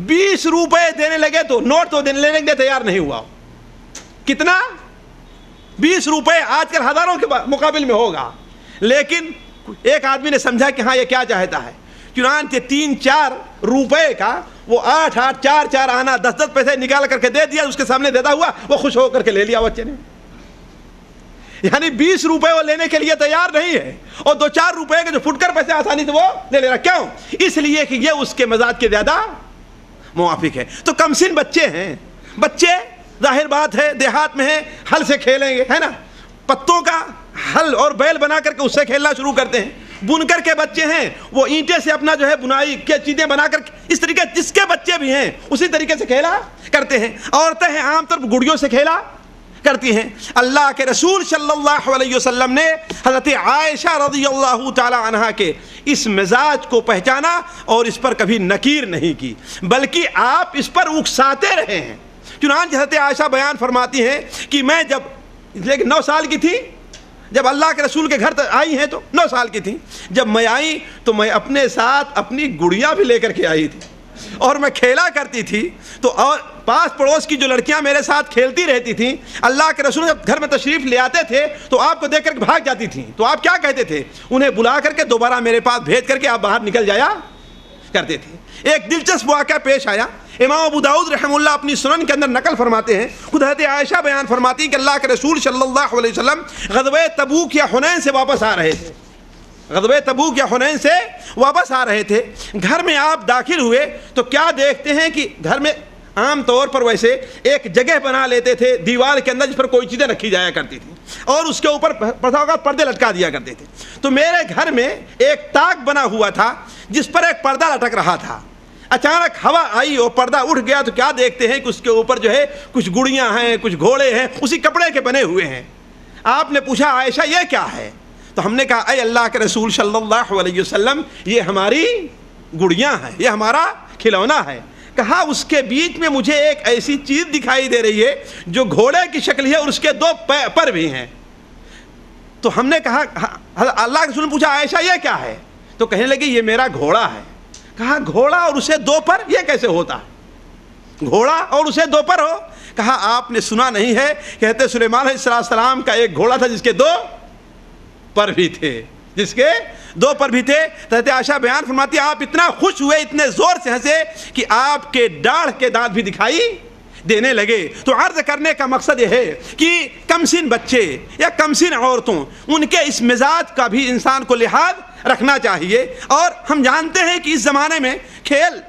20 روپے دینے لگے تو نوٹ تو لینے کے تیار نہیں ہوا. کتنا؟ 20 روپے آج کل ہزاروں کے مقابل میں ہوگا. لیکن ایک آدمی نے سمجھا کہ ہاں یہ کیا چاہتا ہے، چنانچہ 3-4 روپے کا وہ 8-8 4-4 آنا 10-10 پیسے نکال کر کے دے دیا. اس کے سامنے دیتا ہوا وہ خوش ہو کر کے لے لیا بچے نے. یعنی 20 روپے وہ لینے کے لیے تیار نہیں ہے، اور 2-4 روپے کے جو فٹ کر پیسے آسانی سے وہ لے رہا. کیوں؟ اس لیے کہ یہ اس کے مزاج کے زیادہ موافق ہے. تو کمسن بچے ہیں، بچے ظاہر بات ہے دیہات میں ہیں، ہل سے کھیلیں گے، ہے نا، پتوں کا ہل اور بیل بنا کر کے اس سے کھیلنا شروع کرتے ہیں. بنکر کے بچے ہیں، وہ اینٹیں سے اپنا جو ہے بنائی کے چیزیں بنا کر اس طریقے جس کے بچے بھی ہیں اسی طریقے سے کھیلا کرتے ہیں. عورتیں ہیں عام طور پر گڑیوں سے کھیلا کرتی ہیں. اللہ کے رسول صلی اللہ علیہ وسلم نے حضرت عائشہ رضی اللہ تعالی عنہا کے اس مزاج کو پہچانا اور اس پر کبھی نکیر نہیں کی، بلکہ آپ اس پر اکساتے رہے ہیں. چنانچہ حضرت عائشہ بیان فرماتی ہیں کہ میں جب 9 سال کی تھی جب اللہ کے رسول کے گھر آئی ہیں، تو 9 سال کی تھی جب میں آئی، تو میں اپنے ساتھ اپنی گڑیاں بھی لے کر کے آئی تھی اور میں کھیلا کرتی تھی. تو اور پاس پڑوس کی جو لڑکیاں میرے ساتھ کھیلتی رہتی تھیں، اللہ کے رسول جب گھر میں تشریف لے آتے تھے تو آپ کو دیکھ کر کے بھاگ جاتی تھیں. تو آپ کیا کہتے تھے؟ انہیں بلا کر کے دوبارہ میرے پاس بھیج کر کے آپ باہر نکل جایا کرتے تھے. ایک دلچسپ واقعہ پیش آیا، امام ابو داؤد رحمہ اللہ اپنی سنن کے اندر نقل فرماتے ہیں. خود حضرت عائشہ بیان فرماتی کہ اللہ کے رسول صلی اللہ علیہ وسلم غزوہ تبوک یا حنین سے واپس آ رہے تھے. غزوہ تبوک یا حنین سے واپس آ رہے تھے. گھر میں آپ داخل ہوئے تو کیا دیکھتے ہیں کہ گھر میں عام طور پر ویسے ایک جگہ بنا لیتے تھے دیوار کے اندر جس پر کوئی چیزیں رکھی جایا کرتی تھی اور اس کے اوپر پردے لٹکا دیا کرتے تھے. تو میرے گھر میں ایک طاق بنا ہوا تھا جس پر ایک پردہ لٹک رہا تھا. اچانک ہوا آئی اور پردہ اٹھ گیا تو کیا دیکھتے ہیں کہ اس کے اوپر جو ہے کچھ گڑیاں ہیں, کچھ گھوڑے ہیں, اسی کپڑے کے بنے ہوئے ہیں. آپ نے پوچھا عائشہ یہ کیا ہے؟ تو ہم نے کہا اے اللہ کے رسول صلی اللہ علیہ وسلم یہ ہماری گڑیاں ہیں, یہ ہمارا کھلونا ہے. کہا اس کے بیچ میں مجھے ایک ایسی چیز دکھائی دے رہی ہے جو گھوڑے کی شکل ہے اور اس کے 2 پر بھی ہیں. تو ہم نے کہا اللہ کے رسول نے پوچھا عائشہ یہ کیا ہے؟ تو کہنے لگی یہ میرا گھوڑا ہے. کہا گھوڑا اور اسے 2 پر یہ کیسے ہوتا ہے؟ گھوڑا اور اسے 2 پر ہو؟ کہا آپ نے سنا نہیں ہے, کہتے سلیمان علیہ السلام کا ایک گھوڑا تھا جس کے 2 پر بھی تھے, جس کے 2 پر بھی تھے. حضرت عائشہ بیان فرماتی ہے آپ اتنا خوش ہوئے, اتنے زور سے ہنسے کہ آپ کے داڑھ کے دانت بھی دکھائی دینے لگے. تو عرض کرنے کا مقصد یہ ہے کہ کمسن بچے یا کمسن عورتوں, ان کے اس مزاج کا بھی انسان کو لحاظ رکھنا چاہیے. اور ہم جانتے ہیں کہ اس زمانے میں کھیل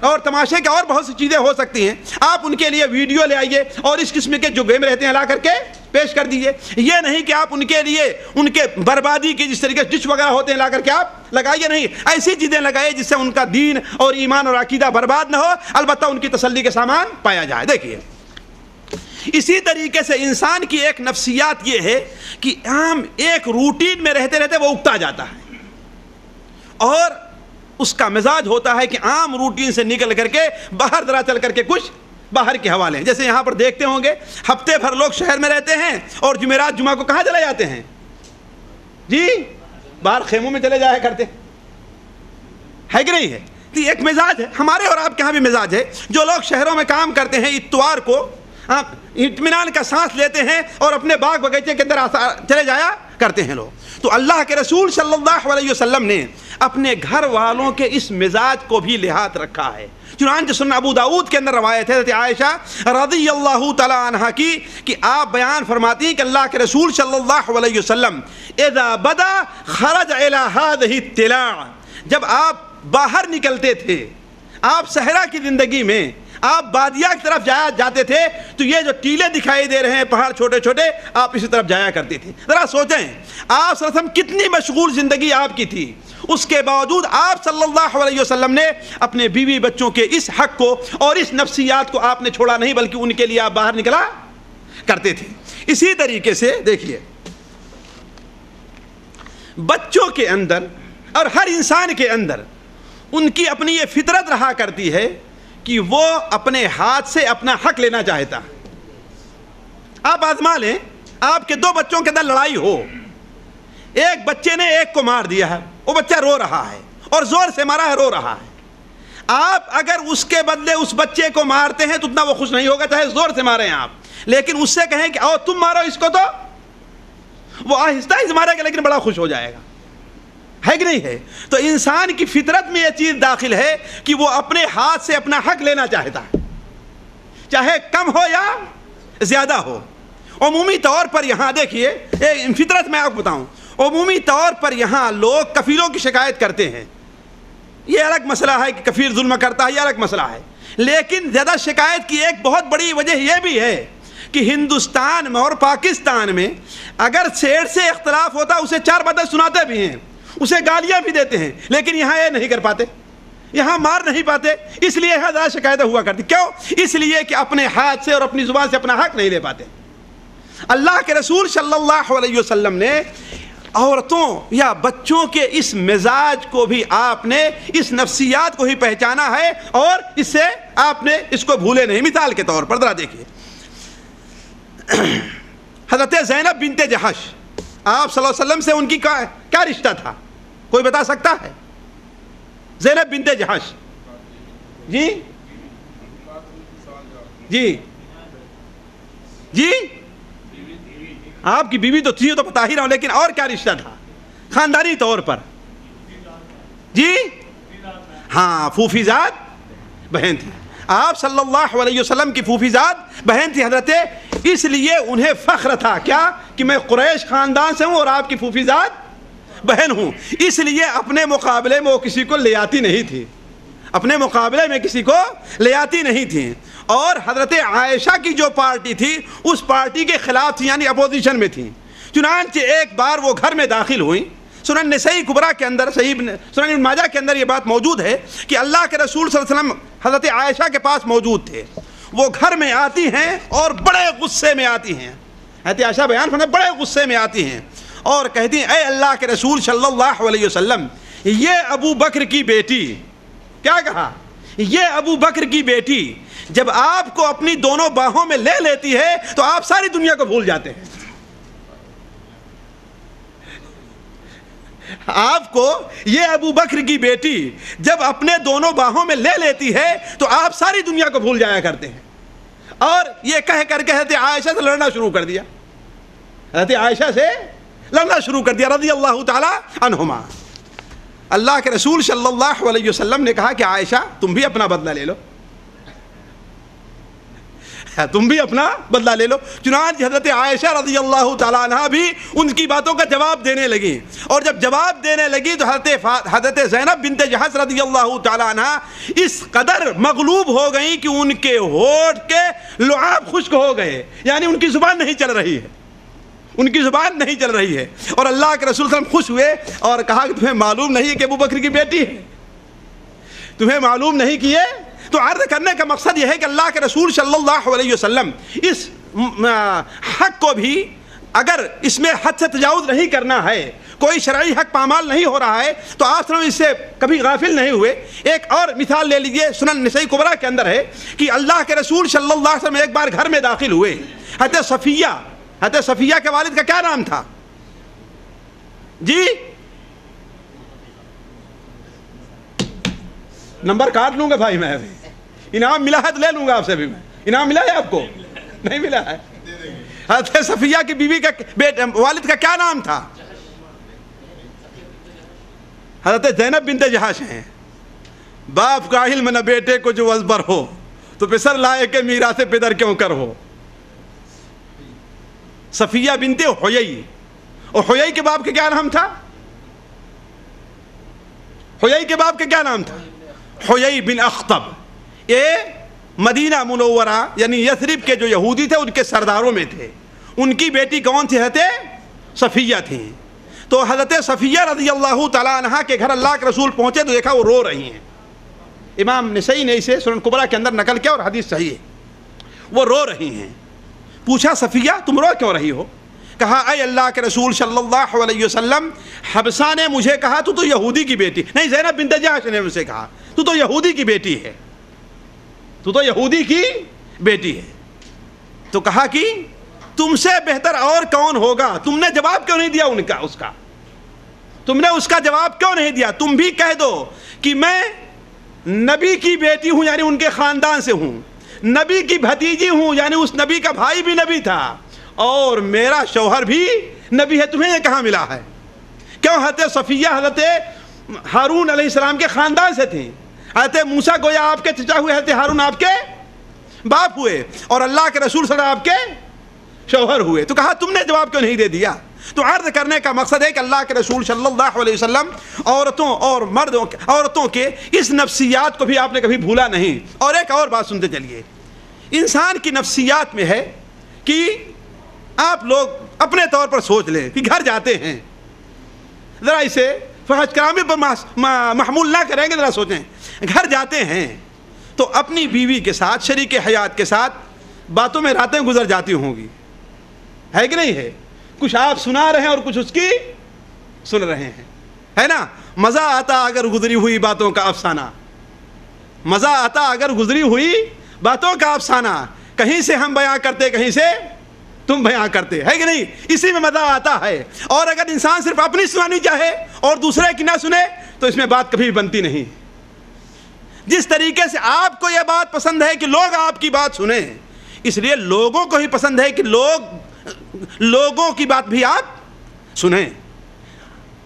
اور تماشے کے اور بہت سی چیزیں ہو سکتی ہیں. آپ ان کے لیے ویڈیو لے آئیے اور اس قسم کے جو گیم رہتے ہیں لا کر کے پیش کر دیجیے. یہ نہیں کہ آپ ان کے لیے ان کے بربادی کی جس طریقے سے ڈش وغیرہ ہوتے ہیں لا کر کے آپ لگائیے نہیں. ایسی چیزیں لگائیے جس سے ان کا دین اور ایمان اور عقیدہ برباد نہ ہو, البتہ ان کی تسلی کے سامان پایا جائے. دیکھیے اسی طریقے سے انسان کی ایک نفسیات یہ ہے کہ عام ایک روٹین میں رہتے رہتے وہ اکتا جاتا ہے اور اس کا مزاج ہوتا ہے کہ عام روٹین سے نکل کر کے باہر ذرا چل کر کے کچھ باہر کے حوالے ہیں. جیسے یہاں پر دیکھتے ہوں گے ہفتے بھر لوگ شہر میں رہتے ہیں اور جمعرات جمعہ کو کہاں چلے جاتے ہیں؟ جی باہر خیموں میں چلے جایا کرتے ہے کہ نہیں ہے؟ تو ایک مزاج ہے ہمارے اور آپ کے یہاں بھی مزاج ہے. جو لوگ شہروں میں کام کرتے ہیں اتوار کو اطمینان کا سانس لیتے ہیں اور اپنے باغ بغیچے کے اندر چلے جایا کرتے ہیں لوگ. تو اللہ کے رسول صلی اللہ علیہ وسلم نے اپنے گھر والوں کے اس مزاج کو بھی لحاظ رکھا ہے. چنانچہ سنن ابو داؤد کے اندر روایت ہے حضرت عائشہ رضی اللہ تعالی عنہا کی کہ آپ بیان فرماتی ہیں کہ اللہ کے رسول صلی اللہ علیہ وسلم اذا بدا خرج الى هذه الطلاع, جب آپ باہر نکلتے تھے, آپ صحرا کی زندگی میں آپ بادیہ کی طرف جاتے تھے تو یہ جو ٹیلے دکھائی دے رہے ہیں پہاڑ چھوٹے چھوٹے آپ اسی طرف جایا کرتے تھے. ذرا سوچیں آپ صلی اللہ علیہ وسلم کتنی مشغول زندگی آپ کی تھی, اس کے باوجود آپ صلی اللہ علیہ وسلم نے اپنے بیوی بچوں کے اس حق کو اور اس نفسیات کو آپ نے چھوڑا نہیں, بلکہ ان کے لیے آپ باہر نکلا کرتے تھے. اسی طریقے سے دیکھیے بچوں کے اندر اور ہر انسان کے اندر ان کی اپنی یہ فطرت رہا کرتی ہے کہ وہ اپنے ہاتھ سے اپنا حق لینا چاہتا. آپ آزما لیں, آپ کے 2 بچوں کے اندر لڑائی ہو, ایک بچے نے ایک کو مار دیا ہے, وہ بچہ رو رہا ہے اور زور سے مارا ہے, رو رہا ہے. آپ اگر اس کے بدلے اس بچے کو مارتے ہیں تو اتنا وہ خوش نہیں ہوگا چاہے زور سے مارے ہیں آپ, لیکن اس سے کہیں کہ آؤ تم مارو اس کو, تو وہ آہستہ آہستہ مارے گا لیکن بڑا خوش ہو جائے گا, ہے کہ نہیں ہے؟ تو انسان کی فطرت میں یہ چیز داخل ہے کہ وہ اپنے ہاتھ سے اپنا حق لینا چاہتا ہے, چاہے کم ہو یا زیادہ ہو. عمومی طور پر یہاں دیکھیے فطرت میں آپ کو بتاؤں, عمومی طور پر یہاں لوگ کفیلوں کی شکایت کرتے ہیں. یہ الگ مسئلہ ہے کہ کفیل ظلم کرتا ہے, یہ الگ مسئلہ ہے. لیکن زیادہ شکایت کی ایک بہت بڑی وجہ یہ بھی ہے کہ ہندوستان میں اور پاکستان میں اگر شعر سے اختلاف ہوتا اسے 4 باتیں سناتے بھی ہیں, اسے گالیاں بھی دیتے ہیں, لیکن یہاں یہ نہیں کر پاتے, یہاں مار نہیں پاتے. اس لیے یہاں زیادہ شکایتیں ہوا کرتی. کیوں؟ اس لیے کہ اپنے ہاتھ سے اور اپنی زبان سے اپنا حق نہیں لے پاتے. اللہ کے رسول صلی اللہ علیہ وسلم نے عورتوں یا بچوں کے اس مزاج کو بھی آپ نے اس نفسیات کو ہی پہچانا ہے اور اس سے آپ نے اس کو بھولے نہیں. مثال کے طور پر ذرا دیکھیے حضرت زینب بنت جحش, آپ صلی اللہ علیہ وسلم سے ان کی کیا رشتہ تھا, کوئی بتا سکتا ہے؟ زینب بنت جحش, جی جی جی آپ کی بیوی تو تھی, تو بتا ہی رہا ہوں, لیکن اور کیا رشتہ تھا خاندانی طور پر؟ جی ہاں, پھوپھی زاد بہن تھی. آپ صلی اللہ علیہ وسلم کی پھوپھی زاد بہن تھی حضرت, اس لیے انہیں فخر تھا کیا کہ میں قریش خاندان سے ہوں اور آپ کی پھوپھی زاد بہن ہوں. اس لیے اپنے مقابلے میں وہ کسی کو لے آتی نہیں تھی, اپنے مقابلے میں کسی کو لے آتی نہیں تھیں، اور حضرت عائشہ کی جو پارٹی تھی اس پارٹی کے خلاف تھی، یعنی اپوزیشن میں تھیں۔ چنانچہ ایک بار وہ گھر میں داخل ہوئیں۔ سنن نسائی کبریٰ کے اندر، سنن ابن ماجہ کے اندر یہ بات موجود ہے کہ اللہ کے رسول صلی اللہ علیہ وسلم حضرت عائشہ کے پاس موجود تھے۔ وہ گھر میں آتی ہیں اور بڑے غصے میں آتی ہیں، حضرت عائشہ بیان فرماتے بڑے غصے میں آتی ہیں اور کہتی ہیں اے اللہ کے رسول صلی اللہ علیہ وسلم، یہ ابو بکر کی بیٹی، کیا کہا؟ یہ ابو بکر کی بیٹی جب آپ کو اپنی دونوں باہوں میں لے لیتی ہے تو آپ ساری دنیا کو بھول جاتے ہیں۔ آپ کو یہ ابو بکر کی بیٹی جب اپنے دونوں باہوں میں لے لیتی ہے تو آپ ساری دنیا کو بھول جایا کرتے ہیں۔ اور یہ کہہ کر کے حضرت عائشہ سے لڑنا شروع کر دیا، حضرت عائشہ سے لڑنا شروع کر دیا رضی اللہ تعالی عنہما۔ اللہ کے رسول صلی اللہ علیہ وسلم نے کہا کہ عائشہ تم بھی اپنا بدلہ لے لو، تم بھی اپنا بدلہ لے لو۔ چنانچہ حضرت عائشہ رضی اللہ تعالیٰ عنہ بھی ان کی باتوں کا جواب دینے لگی، اور جب جواب دینے لگی تو حضرت زینب بنت جحش رضی اللہ تعالیٰ عنہ اس قدر مغلوب ہو گئیں کہ ان کے ہونٹ کے لعاب خشک ہو گئے، یعنی ان کی زبان نہیں چل رہی ہے، ان کی زبان نہیں چل رہی ہے۔ اور اللہ کے رسول صلی اللہ علیہ وسلم خوش ہوئے اور کہا کہ تمہیں معلوم نہیں ہے کہ ابو بکر کی بیٹی ہے، تمہیں معلوم نہیں کہ یہ۔ تو عرض کرنے کا مقصد یہ ہے کہ اللہ کے رسول صلی اللہ علیہ وسلم اس حق کو بھی، اگر اس میں حد سے تجاوز نہیں کرنا ہے، کوئی شرعی حق پامال نہیں ہو رہا ہے، تو آپ صلی اللہ علیہ وسلم اس سے کبھی غافل نہیں ہوئے۔ ایک اور مثال لے لیجئے، سنن نسائی کبریٰ کے اندر ہے کہ اللہ کے رسول صلی اللہ علیہ وسلم ایک بار گھر میں داخل ہوئے۔ حضرت صفیہ کے والد کا کیا نام تھا جی؟ نمبر کاٹ لوں گا بھائی، میں انعام ملا ہے تو لے لوں گا آپ سے بھی۔ میں انعام ملا ہے آپ کو؟ نہیں ملا ہے۔ حضرت صفیہ کی بیوی کا والد کا کیا نام تھا؟ حضرت زینب بنت جحش ہیں۔ باپ کا علم نہ بیٹے کو جو ازبر ہو، تو پسر لائے کہ میراث پدر کیوں کر ہو۔ صفیہ بنت حیی، اور حیی کے باپ کا کیا نام تھا؟ حیی کے باپ کا کیا نام تھا؟ حیی بن اخطب۔ یہ مدینہ منورہ یعنی یثرب کے جو یہودی تھے ان کے سرداروں میں تھے۔ ان کی بیٹی کون تھی؟ حضرت صفیہ تھیں۔ تو حضرت صفیہ رضی اللہ تعالیٰ عنہ کے گھر اللہ کے رسول پہنچے تو دیکھا وہ رو رہی ہیں۔ امام نسائی نے اسے سنن کبریٰ کے اندر نقل کیا اور حدیث صحیح ہے۔ وہ رو رہی ہیں۔ پوچھا صفیہ تم رو کیوں رہی ہو؟ کہا اے اللہ کے رسول صلی اللہ علیہ وسلم، حبسہ نے مجھے کہا تو یہودی کی بیٹی، نہیں زینب بنت جحش نے مجھ سے کہا تو یہودی کی بیٹی ہے، تو یہودی کی بیٹی ہے۔ تو کہا کہ تم سے بہتر اور کون ہوگا؟ تم نے جواب کیوں نہیں دیا اس کا؟ تم نے اس کا جواب کیوں نہیں دیا؟ تم بھی کہہ دو کہ میں نبی کی بیٹی ہوں، یعنی ان کے خاندان سے ہوں، نبی کی بھتیجی ہوں، یعنی اس نبی کا بھائی بھی نبی تھا، اور میرا شوہر بھی نبی ہے۔ تمہیں یہ کہاں ملا ہے؟ کیوں؟ حضرت صفیہ حضرت ہارون علیہ السلام کے خاندان سے تھیں۔ حضرت موسیٰ گویا آپ کے چچا ہوئے، حضرت ہارون آپ کے باپ ہوئے، اور اللہ کے رسول صلی اللہ علیہ وسلم آپ کے شوہر ہوئے۔ تو کہا تم نے جواب کیوں نہیں دے دیا؟ تو عرض کرنے کا مقصد ہے کہ اللہ کے رسول صلی اللہ علیہ وسلم عورتوں اور مردوں عورتوں کے اس نفسیات کو بھی آپ نے کبھی بھولا نہیں۔ اور ایک اور بات سنتے چلیے، انسان کی نفسیات میں ہے کہ آپ لوگ اپنے طور پر سوچ لیں کہ گھر جاتے ہیں، ذرا اسے فحش کرامی پر محمول نہ کریں گے، ذرا سوچیں، گھر جاتے ہیں تو اپنی بیوی کے ساتھ، شریک حیات کے ساتھ باتوں میں راتیں گزر جاتی ہوں گی، ہے کہ نہیں ہے؟ کچھ آپ سنا رہے ہیں اور کچھ اس کی سن رہے ہیں، ہے نا؟ مزہ آتا اگر گزری ہوئی باتوں کا افسانہ، مزہ آتا اگر گزری ہوئی باتوں کا افسانہ، کہیں سے ہم بیان کرتے کہیں سے تم بیان کرتے، ہے کہ نہیں؟ اسی میں مزہ آتا ہے۔ اور اگر انسان صرف اپنی سنانی چاہے اور دوسرے کی نہ سنے تو اس میں بات کبھی بنتی نہیں۔ جس طریقے سے آپ کو یہ بات پسند ہے کہ لوگ آپ کی بات سنیں، اس لیے لوگوں کو ہی پسند ہے کہ لوگوں کی بات بھی آپ سنیں۔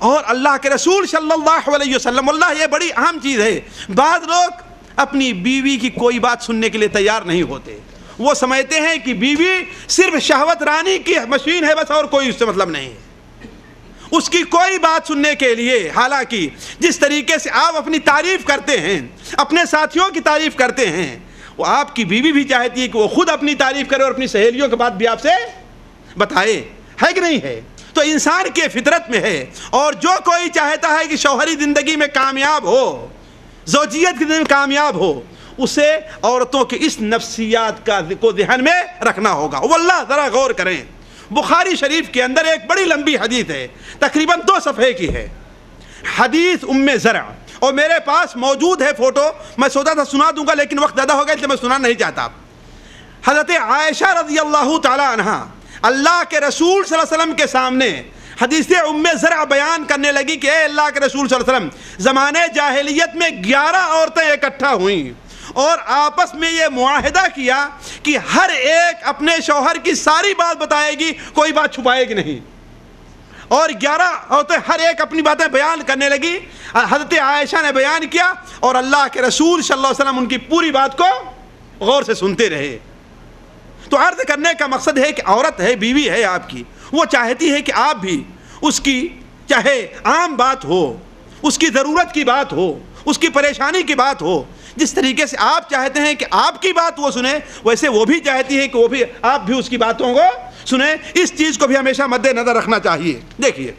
اور اللہ کے رسول صلی اللہ علیہ وسلم، اللہ یہ بڑی اہم چیز ہے، بعض لوگ اپنی بیوی کی کوئی بات سننے کے لیے تیار نہیں ہوتے۔ وہ سمجھتے ہیں کہ بیوی صرف شہوت رانی کی مشین ہے بس، اور کوئی اس سے مطلب نہیں ہے۔ اس کی کوئی بات سننے کے لیے. حالانکہ جس طریقے سے آپ اپنی تعریف کرتے ہیں، اپنے ساتھیوں کی تعریف کرتے ہیں، وہ آپ کی بیوی بھی چاہتی ہے کہ وہ خود اپنی تعریف کرے اور اپنی سہیلیوں کے بات بھی آپ سے بتائے. ہے کہ نہیں ہے؟ تو انسان کے فطرت میں ہے. اور جو کوئی چاہتا ہے کہ شوہری زندگی میں کامیاب ہو، زوجیت کی زندگی میں کامیاب ہو، اسے عورتوں کی اس نفسیات کو ذہن میں رکھنا ہوگا. واللہ ذرا غور کریں، بخاری شریف کے اندر ایک بڑی لمبی حدیث ہے، تقریباً 2 صفحے کی ہے، حدیث ام زرع، اور میرے پاس موجود ہے فوٹو. میں سوچا تھا سنا دوں گا لیکن وقت زیادہ ہو گیا اس لیے میں سنانا نہیں چاہتا. حضرت عائشہ رضی اللہ تعالی عنہا اللہ کے رسول صلی اللہ علیہ وسلم کے سامنے حدیث ام زرع بیان کرنے لگی کہ اے اللہ کے رسول صلی اللہ علیہ وسلم، زمانے جاہلیت میں 11 عورتیں اکٹھا ہوئیں اور آپس میں یہ معاہدہ کیا کہ ہر ایک اپنے شوہر کی ساری بات بتائے گی، کوئی بات چھپائے گی نہیں. اور 11 عورتیں ہر ایک اپنی باتیں بیان کرنے لگی. حضرت عائشہ نے بیان کیا اور اللہ کے رسول صلی اللہ علیہ وسلم ان کی پوری بات کو غور سے سنتے رہے. تو عرض کرنے کا مقصد ہے کہ عورت ہے، بیوی ہے آپ کی، وہ چاہتی ہے کہ آپ بھی اس کی چاہے عام بات ہو، اس کی ضرورت کی بات ہو، اس کی پریشانی کی بات ہو، جس طریقے سے آپ چاہتے ہیں کہ آپ کی بات وہ سنیں، ویسے وہ بھی چاہتی ہے کہ وہ بھی آپ بھی اس کی باتوں کو سنیں. اس چیز کو بھی ہمیشہ مد نظر رکھنا چاہیے. دیکھیے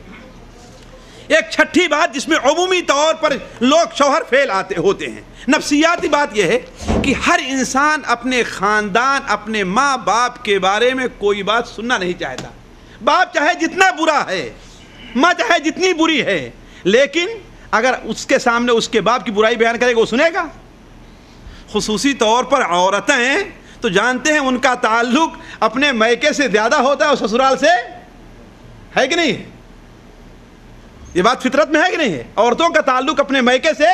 ایک چھٹی بات جس میں عمومی طور پر لوگ شوہر فیل ہوتے ہیں، نفسیاتی بات یہ ہے کہ ہر انسان اپنے خاندان، اپنے ماں باپ کے بارے میں کوئی بات سننا نہیں چاہتا. باپ چاہے جتنا برا ہے، ماں چاہے جتنی بری ہے، لیکن اگر اس کے سامنے اس کے باپ کی برائی بیان کرے گا وہ سنے گا. خصوصی طور پر عورتیں تو جانتے ہیں ان کا تعلق اپنے میکے سے زیادہ ہوتا ہے اور سسرال سے، ہے کہ نہیں؟ یہ بات فطرت میں ہے کہ نہیں ہے؟ عورتوں کا تعلق اپنے میکے سے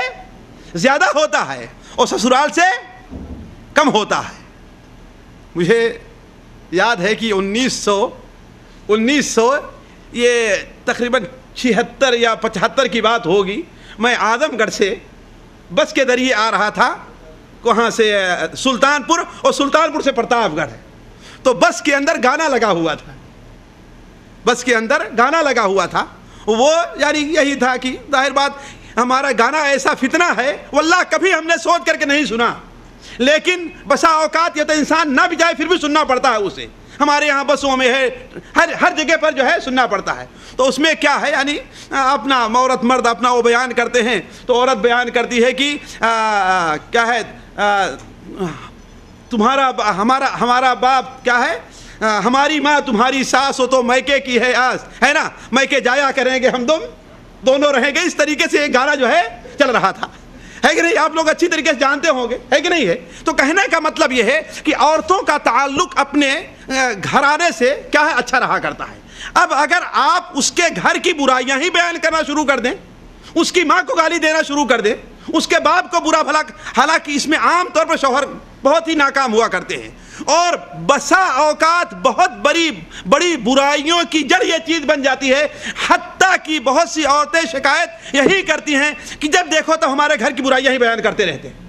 زیادہ ہوتا ہے اور سسرال سے کم ہوتا ہے. مجھے یاد ہے کہ 1900 یہ تقریباً 76 یا 75 کی بات ہوگی. میں اعظم گڑھ سے بس کے ذریعے آ رہا تھا، وہاں سے سلطان پور اور سلطان پور سے پرتاپ گڑھ. تو بس کے اندر گانا لگا ہوا تھا، بس کے اندر گانا لگا ہوا تھا. وہ یعنی یہی تھا کہ ظاہر بات ہمارا گانا ایسا فتنہ ہے واللہ کبھی ہم نے سوچ کر کے نہیں سنا، لیکن بسا اوقات یہ تو انسان نہ بھی جائے پھر بھی سننا پڑتا ہے اسے. ہمارے یہاں بسوں میں ہے، ہر جگہ پر جو ہے سننا پڑتا ہے. تو اس میں کیا ہے، یعنی اپنا عورت مرد اپنا وہ بیان کرتے ہیں. تو عورت بیان کرتی ہے کہ کیا ہے، ہمارا باپ کیا ہے، ہماری ماں تمہاری ساس ہو تو میکے کی ہے آس، ہے نا، میکے جایا کریں گے ہم دونوں رہیں گے. اس طریقے سے ایک گانا جو ہے چل رہا تھا، ہے کہ نہیں؟ آپ لوگ اچھی طریقے سے جانتے ہوں گے، ہے کہ نہیں ہے؟ تو کہنے کا مطلب یہ ہے کہ عورتوں کا تعلق اپنے گھرانے سے کیا ہے، اچھا رہا کرتا ہے. اب اگر آپ اس کے گھر کی برائیاں ہی بیان کرنا شروع کر دیں، اس کی ماں کو گالی دینا شروع کر دیں، اس کے باپ کو برا بھلا، حالانکہ اس میں عام طور پر شوہر بہت ہی ناکام ہوا کرتے ہیں اور بسا اوقات بہت بڑی برائیوں کی جڑ یہ چیز بن جاتی ہے. حتیٰ کہ بہت سی عورتیں شکایت یہی کرتی ہیں کہ جب دیکھو تو ہمارے گھر کی برائیاں ہی بیان کرتے رہتے ہیں.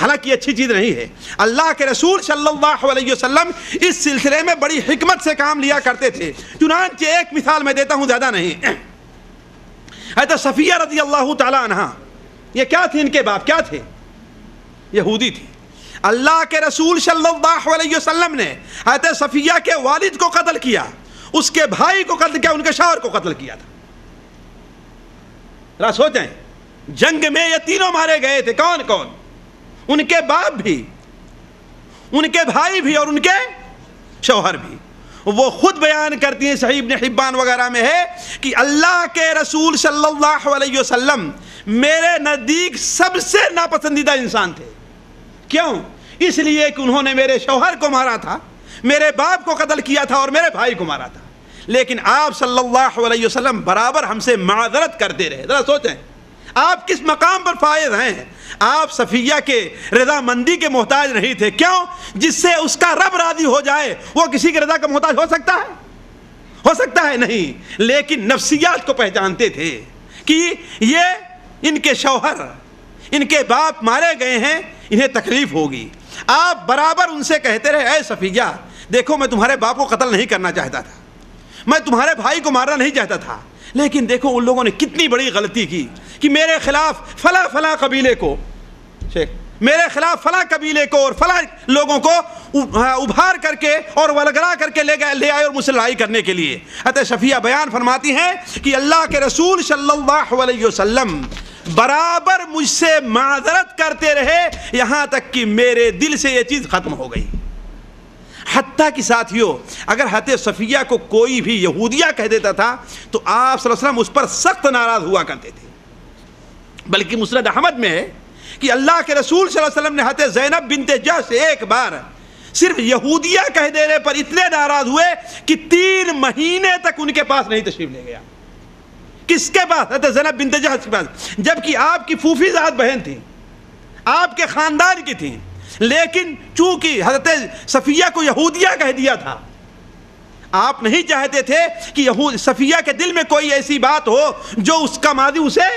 حالانکہ یہ اچھی چیز نہیں ہے. اللہ کے رسول صلی اللہ علیہ وسلم اس سلسلے میں بڑی حکمت سے کام لیا کرتے تھے. چنانچہ ایک مثال میں دیتا ہوں، زیادہ نہیں. حضرت صفیہ رضی اللہ تعالی عنہا، یہ کیا تھے، ان کے باپ کیا تھے؟ یہودی تھے. اللہ کے رسول صلی اللہ علیہ وسلم نے حضرت صفیہ کے والد کو قتل کیا، اس کے بھائی کو قتل کیا، ان کے شوہر کو قتل کیا تھا. ذرا سوچیں، جنگ میں یہ تینوں مارے گئے تھے. کون کون؟ ان کے باپ بھی، ان کے بھائی بھی اور ان کے شوہر بھی. وہ خود بیان کرتی ہیں، صحیح ابن حبان وغیرہ میں ہے کہ اللہ کے رسول صلی اللہ علیہ وسلم میرے نزدیک سب سے ناپسندیدہ انسان تھے. کیوں؟ اس لیے کہ انہوں نے میرے شوہر کو مارا تھا، میرے باپ کو قتل کیا تھا اور میرے بھائی کو مارا تھا. لیکن آپ صلی اللہ علیہ وسلم برابر ہم سے معذرت کرتے رہے. ذرا سوچیں آپ کس مقام پر فائز ہیں. آپ صفیہ کے رضا مندی کے محتاج نہیں تھے. کیوں؟ جس سے اس کا رب راضی ہو جائے وہ کسی کے رضا کا محتاج ہو سکتا ہے؟ ہو سکتا ہے نہیں. لیکن نفسیات کو پہچانتے تھے کہ یہ ان کے شوہر، ان کے باپ مارے گئے ہیں، انہیں تکلیف ہوگی. آپ برابر ان سے کہتے رہے، اے صفیہ دیکھو میں تمہارے باپ کو قتل نہیں کرنا چاہتا تھا، میں تمہارے بھائی کو مارنا نہیں چاہتا تھا، لیکن دیکھو ان لوگوں نے کتنی بڑی غلطی کی کہ میرے خلاف فلاں قبیلے کو، میرے خلاف فلاں قبیلے کو اور فلاں لوگوں کو ابھار کر کے اور ولگرا کر کے لے آئے اور مجھ سے لڑائی کرنے کے لیے۔ حضرت صفیہ بیان فرماتی ہیں کہ اللہ کے رسول صلی اللہ علیہ وسلم برابر مجھ سے معذرت کرتے رہے یہاں تک کہ میرے دل سے یہ چیز ختم ہو گئی۔ حتیٰ کہ ساتھیوں اگر حضرت صفیہ کو کوئی بھی یہودیہ کہہ دیتا تھا تو آپ صلی اللہ علیہ وسلم اس پر سخت ناراض ہوا کرتے تھے۔ بلکہ مسند احمد میں ہے کہ اللہ کے رسول صلی اللہ علیہ وسلم نے حضرت زینب بنت جحش سے ایک بار صرف یہودیہ کہہ دینے پر اتنے ناراض ہوئے کہ 3 مہینے تک ان کے پاس نہیں تشریف لے گیا۔ کس کے پاس؟ حضرت زینب بنت جحش کے پاس، جبکہ آپ کی پھوپھی زاد بہن تھی، آپ کے خاندان کی تھی، لیکن چونکہ حضرت صفیہ کو یہودیہ کہہ دیا تھا، آپ نہیں چاہتے تھے کہ صفیہ کے دل میں کوئی ایسی بات ہو جو اس کا ماضی اسے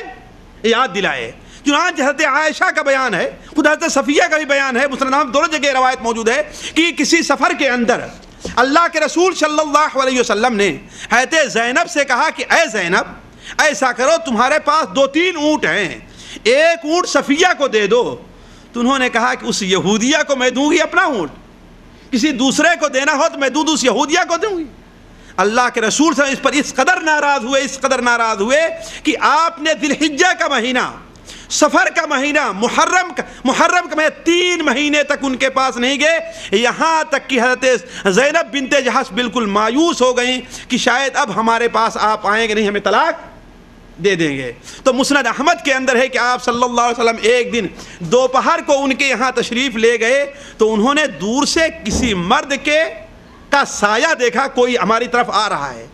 یاد دلائے۔ چنانچہ حضرت عائشہ کا بیان ہے، خود حضرت صفیہ کا بھی بیان ہے، مسند احمد دونوں جگہ روایت موجود ہے کہ کسی سفر کے اندر اللہ کے رسول صلی اللہ علیہ وسلم نے حضرت زینب سے کہا کہ اے زینب ایسا کرو، تمہارے پاس 2-3 اونٹ ہیں، ایک اونٹ صفیہ کو دے دو۔ تو انہوں نے کہا کہ اس یہودیہ کو میں دوں گی اپنا اونٹ، کسی دوسرے کو دینا ہو تو میں دوں اس یہودیہ کو دوں گی۔ اللہ کے رسول صلی اللہ علیہ وسلم اس پر اس قدر ناراض ہوئے کہ آپ نے ذی الحجہ کا مہینہ، سفر کا مہینہ، محرم کا مہینہ 3 مہینے تک ان کے پاس نہیں گئے، یہاں تک کہ حضرت زینب بنت جحش بالکل مایوس ہو گئیں کہ شاید اب ہمارے پاس آپ آئیں گے نہیں، ہمیں طلاق دے دیں گے۔ تو مسند احمد کے اندر ہے کہ آپ صلی اللہ علیہ وسلم ایک دن دوپہر کو ان کے یہاں تشریف لے گئے تو انہوں نے دور سے کسی مرد کا سایہ دیکھا، کوئی ہماری طرف آ رہا ہے۔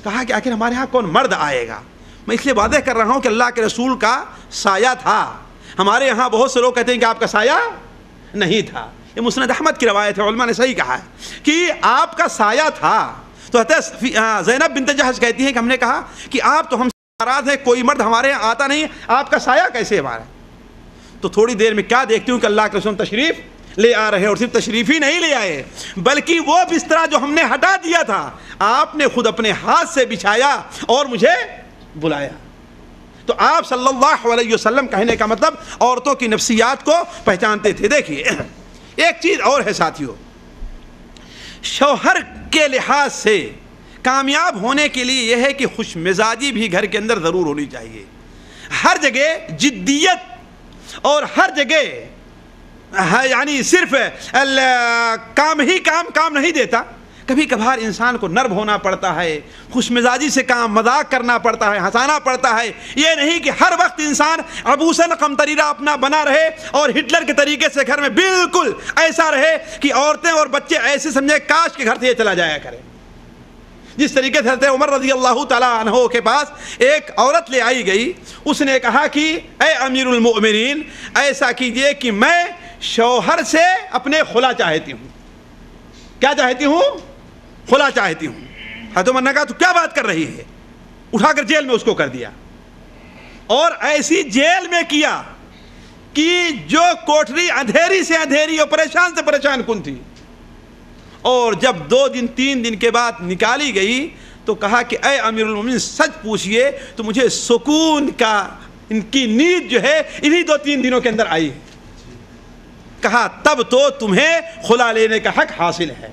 کہا کہ آخر ہمارے ہاں کون مرد آئے گا؟ میں اس لیے واضح کر رہا ہوں کہ اللہ کے رسول کا سایہ تھا، ہمارے یہاں بہت سے لوگ کہتے ہیں کہ آپ کا سایہ نہیں تھا۔ یہ مسند احمد کی روایت ہے، علماء نے صحیح کہا ہے کہ آپ کا سایہ تھا۔ تو حضرت زینب بنت جحش کہتی ہیں کہ ہم نے کہا کہ آپ تو ہم سے ناراض ہیں، کوئی مرد ہمارے یہاں آتا نہیں، آپ کا سایہ کیسے ہمارا؟ تو تھوڑی دیر میں کیا دیکھتی ہوں کہ اللہ کے رسول تشریف لے آ رہے ہیں، اور صرف تشریف ہی نہیں لے آئے بلکہ وہ بستر جو ہم نے ہٹا دیا تھا آپ نے خود اپنے ہاتھ سے بچھایا اور مجھے بلایا۔ تو آپ صلی اللہ علیہ وسلم کہنے کا مطلب عورتوں کی نفسیات کو پہچانتے تھے۔ دیکھیے ایک چیز اور ہے ساتھیوں، شوہر کے لحاظ سے کامیاب ہونے کے لیے یہ ہے کہ خوش مزاجی بھی گھر کے اندر ضرور ہونی چاہیے۔ ہر جگہ جدیت اور ہر جگہ یعنی صرف کام نہیں دیتا، کبھی کبھار انسان کو نرم ہونا پڑتا ہے، خوش مزاجی سے کام، مذاق کرنا پڑتا ہے، ہنسانا پڑتا ہے۔ یہ نہیں کہ ہر وقت انسان عبوساً قمطریرہ اپنا بنا رہے اور ہٹلر کے طریقے سے گھر میں بالکل ایسا رہے کہ عورتیں اور بچے ایسے سمجھے کاش کے گھر سے یہ چلا جایا کرے۔ جس طریقے سے حضرت عمر رضی اللہ تعالیٰ عنہ کے پاس ایک عورت لے آئی گئی، اس نے کہا کہ اے امیر المؤمنین ایسا کیجئے کہ میں شوہر سے اپنے خلا چاہتی ہوں۔ کیا چاہتی ہوں؟ خلا چاہتی ہوں۔ حضرت عمر نے کہا تو کیا بات کر رہی ہے؟ اٹھا کر جیل میں اس کو کر دیا، اور ایسی جیل میں کیا کہ جو کوٹری اندھیری سے اندھیری اور پریشان سے پریشان کن تھی۔ اور جب 2-3 دن کے بعد نکالی گئی تو کہا کہ اے امیر المومنین سچ پوچھئے تو مجھے سکون کا ان کی نیند جو ہے انہی 2-3 دنوں کے اندر آئی ہے۔ کہا تب تو تمہیں خلا لینے کا حق حاصل ہے۔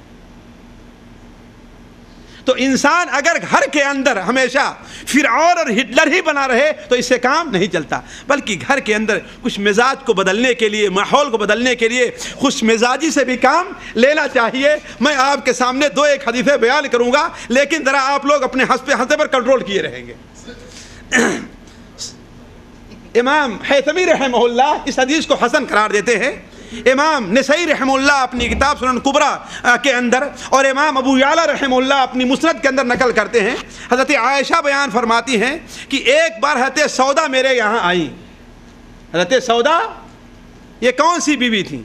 تو انسان اگر گھر کے اندر ہمیشہ فرعون اور ہٹلر ہی بنا رہے تو اس سے کام نہیں چلتا، بلکہ گھر کے اندر کچھ مزاج کو بدلنے کے لیے، ماحول کو بدلنے کے لیے خوش مزاجی سے بھی کام لینا چاہیے۔ میں آپ کے سامنے 2-1 حدیثیں بیان کروں گا، لیکن ذرا آپ لوگ اپنے ہنستے پر کنٹرول کیے رہیں گے۔ امام حیثمی رحمہ اللہ اس حدیث کو حسن قرار دیتے ہیں۔ امام نسائی رحمہ اللہ اپنی کتاب سنن کبریٰ کے اندر اور امام ابو یعلا رحمہ اللہ اپنی مسند کے اندر نقل کرتے ہیں۔ حضرت عائشہ بیان فرماتی ہیں کہ ایک بار حضرت سودا میرے یہاں آئیں۔ حضرت سودا یہ کون سی بیوی تھی؟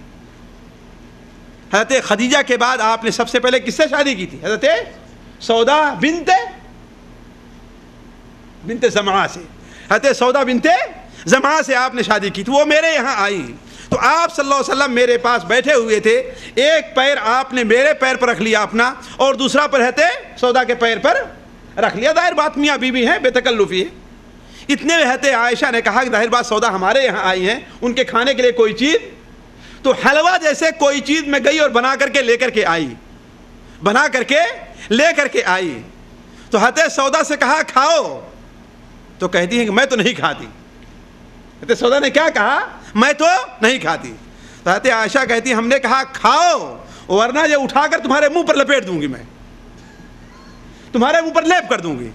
حضرت خدیجہ کے بعد آپ نے سب سے پہلے کس سے شادی کی تھی؟ حضرت سودا بنت زمعہ سے۔ حضرت سودا بنت زمعہ سے آپ نے شادی کی تھی، وہ میرے یہاں آئیں تو آپ صلی اللہ علیہ وسلم میرے پاس بیٹھے ہوئے تھے، ایک پیر آپ نے میرے پیر پر رکھ لیا اپنا اور دوسرا پر حضرت سودا کے پیر پر رکھ لیا، ظاہر بات میاں بیوی ہیں، بے تکلفی ہے۔ اتنے میں حضرت عائشہ نے کہا کہ ظاہر بات سودا ہمارے یہاں آئی ہیں، ان کے کھانے کے لیے کوئی چیز، تو حلوہ جیسے کوئی چیز میں گئی اور بنا کر کے لے کر کے آئی، بنا کر کے لے کر کے آئی۔ تو حضرت سودا سے کہا کھاؤ، تو کہتی ہیں کہ میں تو نہیں کھاتی۔ حضرت سودا نے کیا کہا؟ میں تو نہیں کھاتی۔ تو حضرت عائشہ کہتی ہیں ہم نے کہا کھاؤ، ورنہ یہ اٹھا کر تمہارے منہ پر لپیٹ دوں گی، میں تمہارے منہ پر لیپ کر دوں گی۔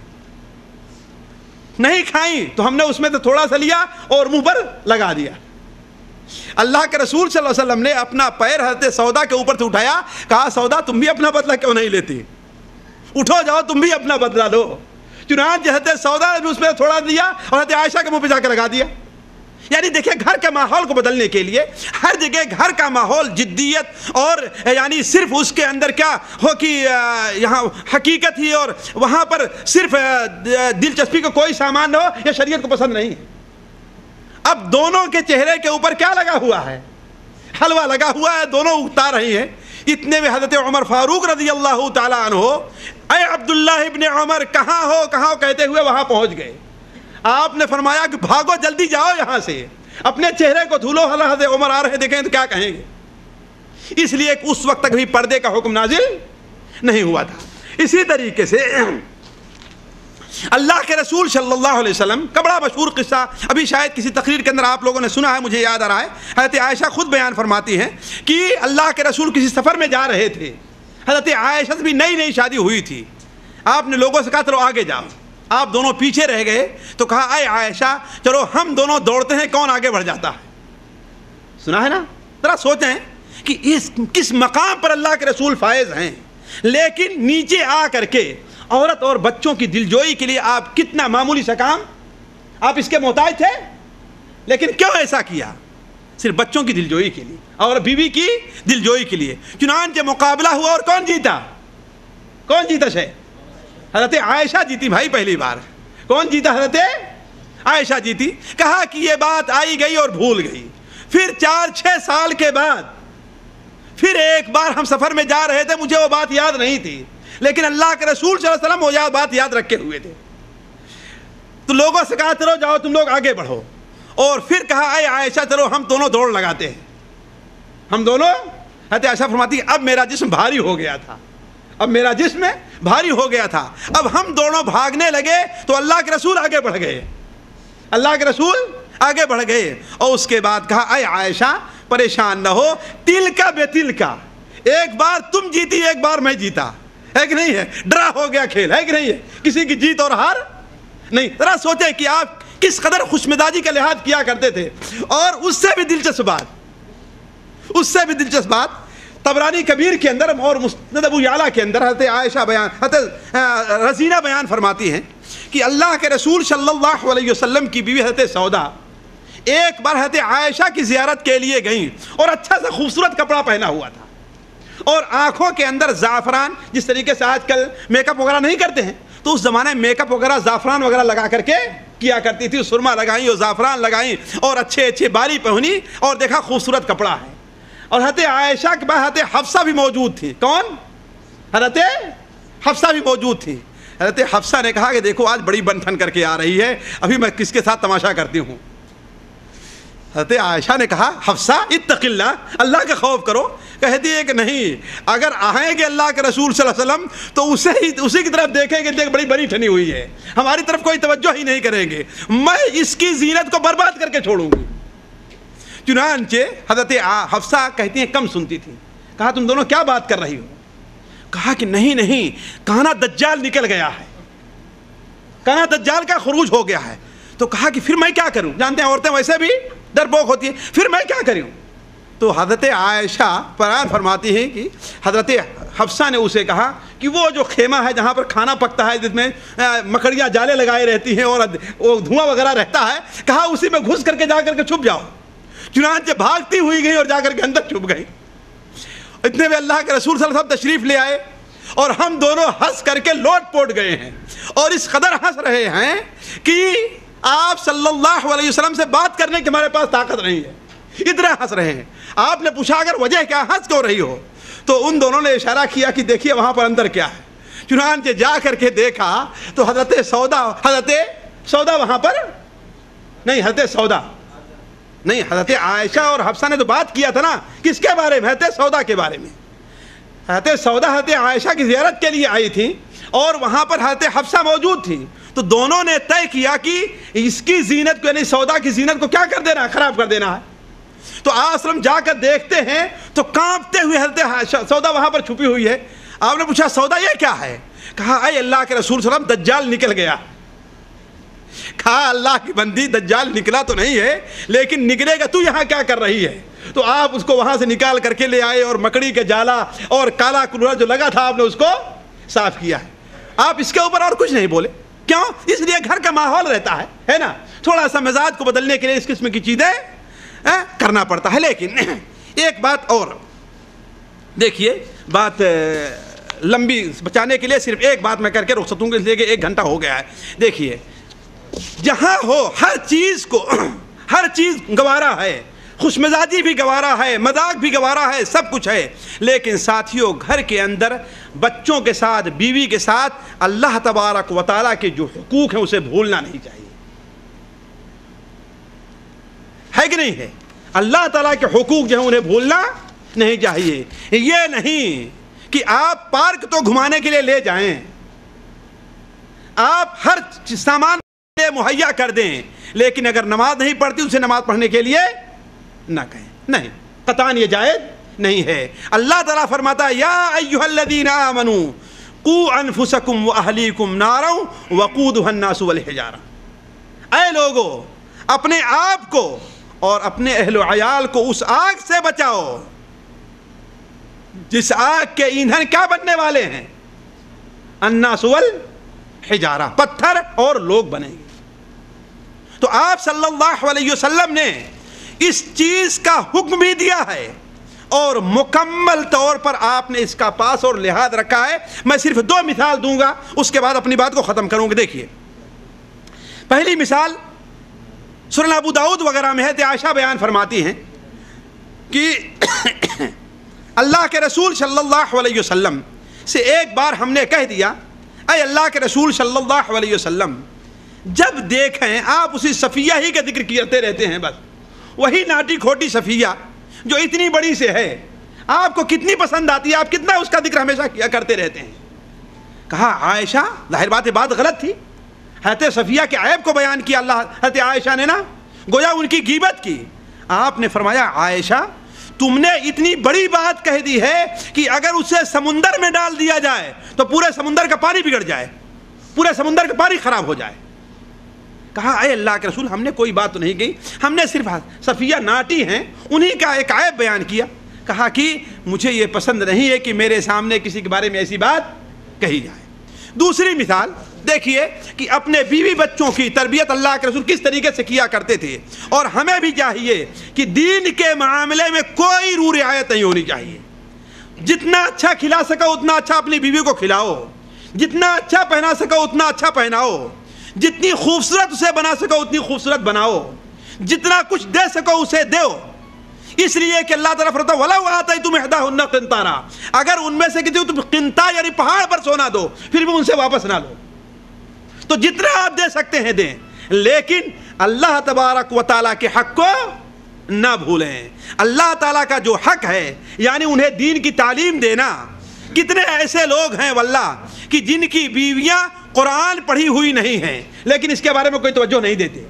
نہیں کھائیں تو ہم نے اس میں سے تھوڑا سا لیا اور منہ پر لگا دیا۔ اللہ کے رسول صلی اللہ علیہ وسلم نے اپنا پیر حضرت سودا کے اوپر سے اٹھایا، کہا سودا تم بھی اپنا بدلہ کیوں نہیں لیتی؟ اٹھو جاؤ تم بھی اپنا بدلہ لو۔ چنانچہ حضرت سودا نے بھی اس میں تھوڑا لیا اور حضرت عائشہ کے منہ پہ جا کے لگا دیا۔ یعنی دیکھیں گھر کے ماحول کو بدلنے کے لیے ہر جگہ گھر کا ماحول جدیت اور یعنی صرف اس کے اندر کیا ہو کہ یہاں حقیقت ہی اور وہاں پر صرف دلچسپی کا کوئی سامان نہ ہو، یہ شریعت کو پسند نہیں ہے۔ اب دونوں کے چہرے کے اوپر کیا لگا ہوا ہے؟ حلوہ لگا ہوا ہے، دونوں اگتا رہی ہیں۔ اتنے میں حضرت عمر فاروق رضی اللہ تعالیٰ عنہ، اے عبداللہ ابن عمر کہاں ہو کہاں ہو کہتے ہوئے وہاں پہنچ گئے۔ آپ نے فرمایا کہ بھاگو جلدی جاؤ یہاں سے، اپنے چہرے کو دھلو۔ حضرت عمر آ رہے دیکھیں تو کیا کہیں گے؟ اس لیے کہ اس وقت تک بھی پردے کا حکم نازل نہیں ہوا تھا۔ اسی طریقے سے اللہ کے رسول صلی اللہ علیہ وسلم کا بڑا مشہور قصہ ابھی شاید کسی تقریر کے اندر آپ لوگوں نے سنا ہے، مجھے یاد آ رہا ہے۔ حضرت عائشہ خود بیان فرماتی ہیں کہ اللہ کے رسول کسی سفر میں جا رہے تھے، حضرت عائشہ سے بھی نئی نئی شادی ہوئی تھی۔ آپ نے لوگوں سے کہا چلو آگے جاؤ، آپ دونوں پیچھے رہ گئے تو کہا اے عائشہ چلو ہم دونوں دوڑتے ہیں، کون آگے بڑھ جاتا ہے؟ سنا ہے نا؟ ذرا سوچیں کہ کس مقام پر اللہ کے رسول فائز ہیں، لیکن نیچے آ کر کے عورت اور بچوں کی دلجوئی کے لیے آپ کتنا معمولی سا کام آپ اس کے محتاج تھے، لیکن کیوں ایسا کیا؟ صرف بچوں کی دلجوئی کے لیے اور بیوی کی دلجوئی کے لیے۔ چنانچہ مقابلہ ہوا اور کون جیتا؟ کون جیتا شے؟ حضرت عائشہ جیتی بھائی پہلی بار۔ کون جیتا؟ حضرت عائشہ جیتی۔ کہا کہ یہ بات آئی گئی اور بھول گئی۔ پھر 4-6 سال کے بعد پھر ایک بار ہم سفر میں جا رہے تھے، مجھے وہ بات یاد نہیں تھی، لیکن اللہ کے رسول صلی اللہ علیہ وسلم وہ بات یاد رکھے ہوئے تھے۔ تو لوگوں سے کہا چلو جاؤ تم لوگ آگے بڑھو، اور پھر کہا اے عائشہ چلو ہم دونوں دوڑ لگاتے ہیں، ہم دونوں۔ حضرت عائشہ فرماتی اب میرا جسم بھاری ہو گیا تھا، اب میرا جسم بھاری ہو گیا تھا، اب ہم دونوں بھاگنے لگے تو اللہ کے رسول آگے بڑھ گئے، اللہ کے رسول آگے بڑھ گئے۔ اور اس کے بعد کہا اے عائشہ پریشان نہ ہو، تل کا بے تل کا، ایک بار تم جیتی ایک بار میں جیتا، ہے کہ نہیں ہے؟ ڈرا ہو گیا کھیل، ہے کہ نہیں ہے؟ کسی کی جیت اور ہار نہیں۔ ذرا سوچیں کہ آپ کس قدر خوش مزاجی کا لحاظ کیا کرتے تھے۔ اور اس سے بھی دلچسپ بات طبرانی کبیر کے اندر اور مسند ابو یعلا کے اندر حضرت رزینہ بیان فرماتی ہیں کہ اللہ کے رسول صلی اللہ علیہ وسلم کی بیوی حضرت سودا ایک بار حضرت عائشہ کی زیارت کے لیے گئیں اور اچھا سا خوبصورت کپڑا پہنا ہوا تھا اور آنکھوں کے اندر زعفران، جس طریقے سے آج کل میک اپ وغیرہ نہیں کرتے ہیں تو اس زمانے میں میک اپ وغیرہ زعفران وغیرہ لگا کر کے کیا کرتی تھی، سرما لگائیں اور زعفران لگائیں اور اچھے بالی پہنی اور دیکھا خوبصورت کپڑا ہے۔ اور حضرت عائشہ کے بعد حضرت حفصہ بھی موجود تھی۔ کون؟ حضرت حفصہ بھی موجود تھی۔ حضرت حفصہ نے کہا کہ دیکھو آج بڑی بن ٹھن کر کے آ رہی ہے، ابھی میں کس کے ساتھ تماشا کرتی ہوں۔ حضرت عائشہ نے کہا حفصہ اتق اللہ، اللہ کا خوف کرو۔ کہتی ہے کہ نہیں، اگر آئیں گے اللہ کے رسول صلی اللہ علیہ وسلم تو اسی کی طرف دیکھیں گے، دیکھ بڑی بڑی ٹھنی ہوئی ہے، ہماری طرف کوئی توجہ ہی نہیں کریں گے، میں اس کی زینت کو برباد کر کے چھوڑوں گی۔ چنانچہ حضرت حفصہ کہتی ہیں کم سنتی تھی۔ کہا تم دونوں کیا بات کر رہی ہو؟ کہا کہ نہیں، کانا دجال نکل گیا ہے، کانا دجال کا خروج ہو گیا ہے۔ تو کہا کہ پھر میں کیا کروں؟ جانتے ہیں عورتیں ویسے بھی ڈرپوک ہوتی ہیں، پھر میں کیا کروں؟ تو حضرت عائشہ بیان فرماتی ہیں کہ حضرت حفصہ نے اسے کہا کہ وہ جو خیمہ ہے جہاں پر کھانا پکتا ہے، جس میں مکڑیاں جالے لگائے رہتی ہیں اور وہ دھواں وغیرہ رہتا ہے، کہا اسی میں گھس کر کے جا کر کے چھپ جاؤ۔ چنانچہ بھاگتی ہوئی گئی اور جا کر کے اندر چھپ گئی۔ اتنے میں اللہ کے رسول صلی اللہ علیہ وسلم تشریف لے آئے اور ہم دونوں ہنس کر کے لوٹ پوٹ گئے ہیں اور اس قدر ہنس رہے ہیں کہ آپ صلی اللہ علیہ وسلم سے بات کرنے کی ہمارے پاس طاقت نہیں ہے، اتنا ہنس رہے ہیں۔ آپ نے پوچھا اگر وجہ کیا، ہنس کیوں رہی ہو؟ تو ان دونوں نے اشارہ کیا کہ دیکھیے وہاں پر اندر کیا ہے۔ چنانچہ جا کر کے دیکھا تو حضرت سودا وہاں پر نہیں، حضرت سودا نہیں، حضرت عائشہ اور حفصہ نے تو بات کیا تھا نا، کس کے بارے میں؟ حضرت سودا کے بارے میں۔ حضرت سودا حضرت عائشہ کی زیارت کے لیے آئی تھی اور وہاں پر حضرت حفصہ موجود تھی، تو دونوں نے طے کیا کہ اس کی زینت کو، یعنی سودا کی زینت کو کیا کر دینا ہے؟ خراب کر دینا ہے۔ تو آپ وسلم جا کر دیکھتے ہیں تو کانپتے ہوئے حضرت سودا وہاں پر چھپی ہوئی ہے۔ آپ نے پوچھا سودا یہ کیا ہے؟ کہا اے اللہ کے رسول صلی اللہ علیہ وسلم دجال نکل گیا۔ کہا اللہ کی بندی دجال نکلا تو نہیں ہے، لیکن نکلے گا تو یہاں کیا کر رہی ہے؟ تو آپ اس کو وہاں سے نکال کر کے لے آئے اور مکڑی کے جالا اور کالا کلورا جو لگا تھا آپ نے اس کو صاف کیا ہے۔ آپ اس کے اوپر اور کچھ نہیں بولے، کیوں؟ اس لیے گھر کا ماحول رہتا ہے نا، تھوڑا سا مزاج کو بدلنے کے لیے اس قسم کی چیزیں کرنا پڑتا ہے۔ لیکن ایک بات اور دیکھیے، بات لمبی بچانے کے لیے صرف ایک بات میں کر کے رخصت ہوں گا، اس لیے کہ 1 گھنٹہ ہو گیا ہے۔ دیکھیے جہاں ہو ہر چیز گوارا ہے، خوش مزاجی بھی گوارا ہے، مذاق بھی گوارا ہے، سب کچھ ہے، لیکن ساتھیوں گھر کے اندر بچوں کے ساتھ، بیوی کے ساتھ اللہ تبارک و تعالیٰ کے جو حقوق ہیں اسے بھولنا نہیں چاہیے، ہے کہ نہیں ہے؟ اللہ تعالیٰ کے حقوق جو ہیں انہیں بھولنا نہیں چاہیے۔ یہ نہیں کہ آپ پارک تو گھمانے کے لیے لے جائیں، آپ ہر سامان مہیا کر دیں، لیکن اگر نماز نہیں پڑھتی اسے نماز پڑھنے کے لیے نہ کہیں، نہیں، قطعاً یہ جائز نہیں ہے۔ اللہ تعالیٰ فرماتا ہے یا ایھا الذین آمنوا قوا انفسکم واہلیکم نارا وقودھا الناس والحجارہ، اے لوگو اپنے آپ کو اور اپنے اہل و عیال کو اس آگ سے بچاؤ جس آگ کے ایندھن کیا بننے والے ہیں؟ الناس والحجارہ، پتھر اور لوگ بنیں گے۔ تو آپ صلی اللہ علیہ وسلم نے اس چیز کا حکم بھی دیا ہے اور مکمل طور پر آپ نے اس کا پاس اور لحاظ رکھا ہے۔ میں صرف 2 مثال دوں گا، اس کے بعد اپنی بات کو ختم کروں گا۔ دیکھیے پہلی مثال سنن ابو داؤد وغیرہ میں ہے، عائشہ بیان فرماتی ہیں کہ اللہ کے رسول صلی اللہ علیہ وسلم سے ایک بار ہم نے کہہ دیا اے اللہ کے رسول صلی اللہ علیہ وسلم، جب دیکھیں آپ اسی صفیہ ہی کا ذکر کرتے رہتے ہیں، بس وہی ناٹی کھوٹی صفیہ جو اتنی بڑی سے ہے، آپ کو کتنی پسند آتی ہے، آپ کتنا اس کا ذکر ہمیشہ کیا کرتے رہتے ہیں۔ کہا عائشہ، ظاہر بات غلط تھی، حضرت صفیہ کے عیب کو بیان کیا اللہ حضرت عائشہ نے نا، گویا ان کی غیبت کی۔ آپ نے فرمایا عائشہ تم نے اتنی بڑی بات کہہ دی ہے کہ اگر اسے سمندر میں ڈال دیا جائے تو پورے سمندر کا پانی بگڑ جائے، پورے سمندر کا پانی خراب ہو جائے۔ کہا اے اللہ کے رسول ہم نے کوئی بات تو نہیں کہی، ہم نے صرف صفیہ ناٹی ہیں انہی کا ایک عیب بیان کیا۔ کہا کہ مجھے یہ پسند نہیں ہے کہ میرے سامنے کسی کے بارے میں ایسی بات کہی جائے۔ دوسری مثال دیکھیے کہ اپنے بیوی بچوں کی تربیت اللہ کے رسول کس طریقے سے کیا کرتے تھے، اور ہمیں بھی چاہیے کہ دین کے معاملے میں کوئی رو رعایت نہیں ہونی چاہیے۔ جتنا اچھا کھلا سکو اتنا اچھا اپنی بیوی کو کھلاؤ، جتنا اچھا پہنا سکو اتنا اچھا پہناؤ، جتنی خوبصورت اسے بنا سکو اتنی خوبصورت بناؤ، جتنا کچھ دے سکو اسے دو، اس لیے کہ اللہ تعالیٰ فرماتا ہے وَلَوْ آتَيْتُمْ إِحْدَاهُنَّ قِنْطَارًا، اگر ان میں سے کسی کو تم قنطار یعنی پہاڑ پر سونا دو پھر بھی ان سے واپس نہ لو۔ تو جتنا آپ دے سکتے ہیں دیں، لیکن اللہ تبارک و تعالیٰ کے حق کو نہ بھولیں۔ اللہ تعالیٰ کا جو حق ہے یعنی انہیں دین کی تعلیم دینا۔ کتنے ایسے لوگ ہیں واللہ کہ جن کی بیویاں قرآن پڑھی ہوئی نہیں ہیں لیکن اس کے بارے میں کوئی توجہ نہیں دیتے۔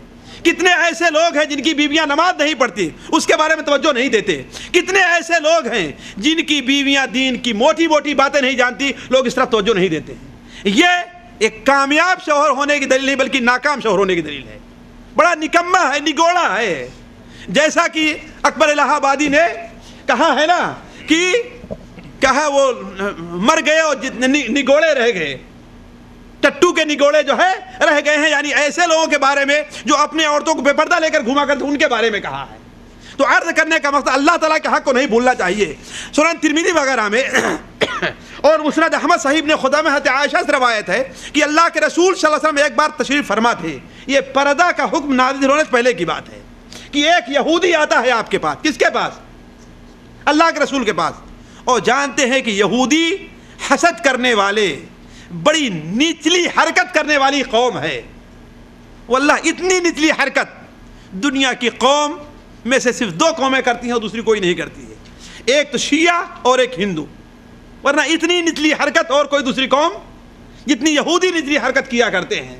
کتنے ایسے لوگ ہیں جن کی بیویاں نماز نہیں پڑھتی، اس کے بارے میں توجہ نہیں دیتے۔ کتنے ایسے لوگ ہیں جن کی بیویاں دین کی موٹی موٹی باتیں نہیں جانتی، لوگ اس طرح توجہ نہیں دیتے۔ یہ ایک کامیاب شوہر ہونے کی دلیل نہیں بلکہ ناکام شوہر ہونے کی دلیل ہے۔ بڑا نکما ہے، نگوڑا ہے، جیسا کہ اکبر الہ آبادی نے کہا ہے نا کہ کہا وہ مر گئے اور نگوڑے رہ گئے، ٹٹو کے نگوڑے جو ہے رہ گئے ہیں، یعنی ایسے لوگوں کے بارے میں جو اپنے عورتوں کو بے پردہ لے کر گھوما کرتے ان کے بارے میں کہا ہے۔ تو عرض کرنے کا مقصد اللہ تعالیٰ کے حق کو نہیں بھولنا چاہیے۔ سنن ترمذی وغیرہ میں اور مسند احمد صحیح ابن خزیمہ حضرت عائشہ سے روایت ہے کہ اللہ کے رسول صلی اللہ علیہ وسلم ایک بار تشریف فرما تھے۔ یہ پردہ کا حکم نازل ہونے سے پہلے کی بات ہے کہ ایک یہودی آتا ہے آپ کے پاس، کس کے پاس؟ اللہ کے رسول کے پاس، اور جانتے ہیں کہ یہودی حسد کرنے والے، بڑی نیچلی حرکت کرنے والی قوم ہے. واللہ اتنی نیچلی حرکت دنیا کی قوم میں سے صرف 2 قومیں کرتی ہیں اور دوسری کوئی نہیں کرتی ہے. ایک تو شیعہ اور ایک ہندو. ورنہ اتنی نچلی حرکت اور کوئی دوسری قوم جتنی یہودی نچلی حرکت کیا کرتے ہیں.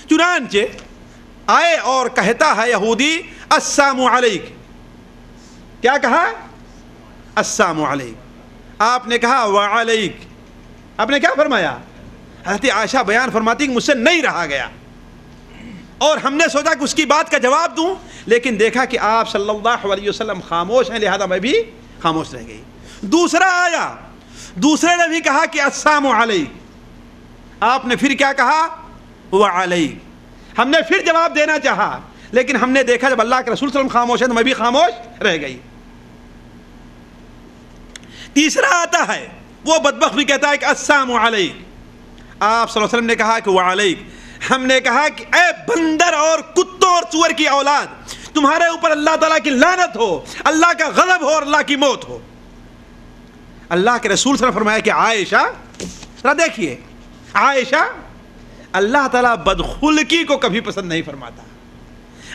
چنانچہ آئے اور کہتا ہے یہودی السلام علیک. کیا کہا؟ السلام علیک. آپ نے کہا وعلیک. آپ نے کیا فرمایا؟ حضرت عائشہ بیان فرماتی کہ مجھ سے نہیں رہا گیا اور ہم نے سوچا کہ اس کی بات کا جواب دوں، لیکن دیکھا کہ آپ صلی اللہ علیہ وسلم خاموش ہیں، لہذا میں بھی خاموش رہ گئی. دوسرا آیا، دوسرے نے بھی کہا کہ السلام علیک. آپ نے پھر کیا کہا؟ وعلیک. ہم نے پھر جواب دینا چاہا، لیکن ہم نے دیکھا جب اللہ کے رسول صلی اللہ علیہ وسلم خاموش ہیں تو میں بھی خاموش رہ گئی. تیسرا آتا ہے، وہ بدبخت بھی کہتا ہے کہ السلام علیک. آپ صلی اللہ علیہ وسلم نے کہا کہ وعلیک. ہم نے کہا کہ اے بندر اور کتوں اور سور کی اولاد، تمہارے اوپر اللہ تعالیٰ کی لعنت ہو، اللہ کا غضب ہو اور اللہ کی موت ہو. اللہ کے رسول صلی اللہ علیہ وسلم نے فرمایا کہ عائشہ، ذرا دیکھیے عائشہ، اللہ تعالیٰ بدخلقی کو کبھی پسند نہیں فرماتا،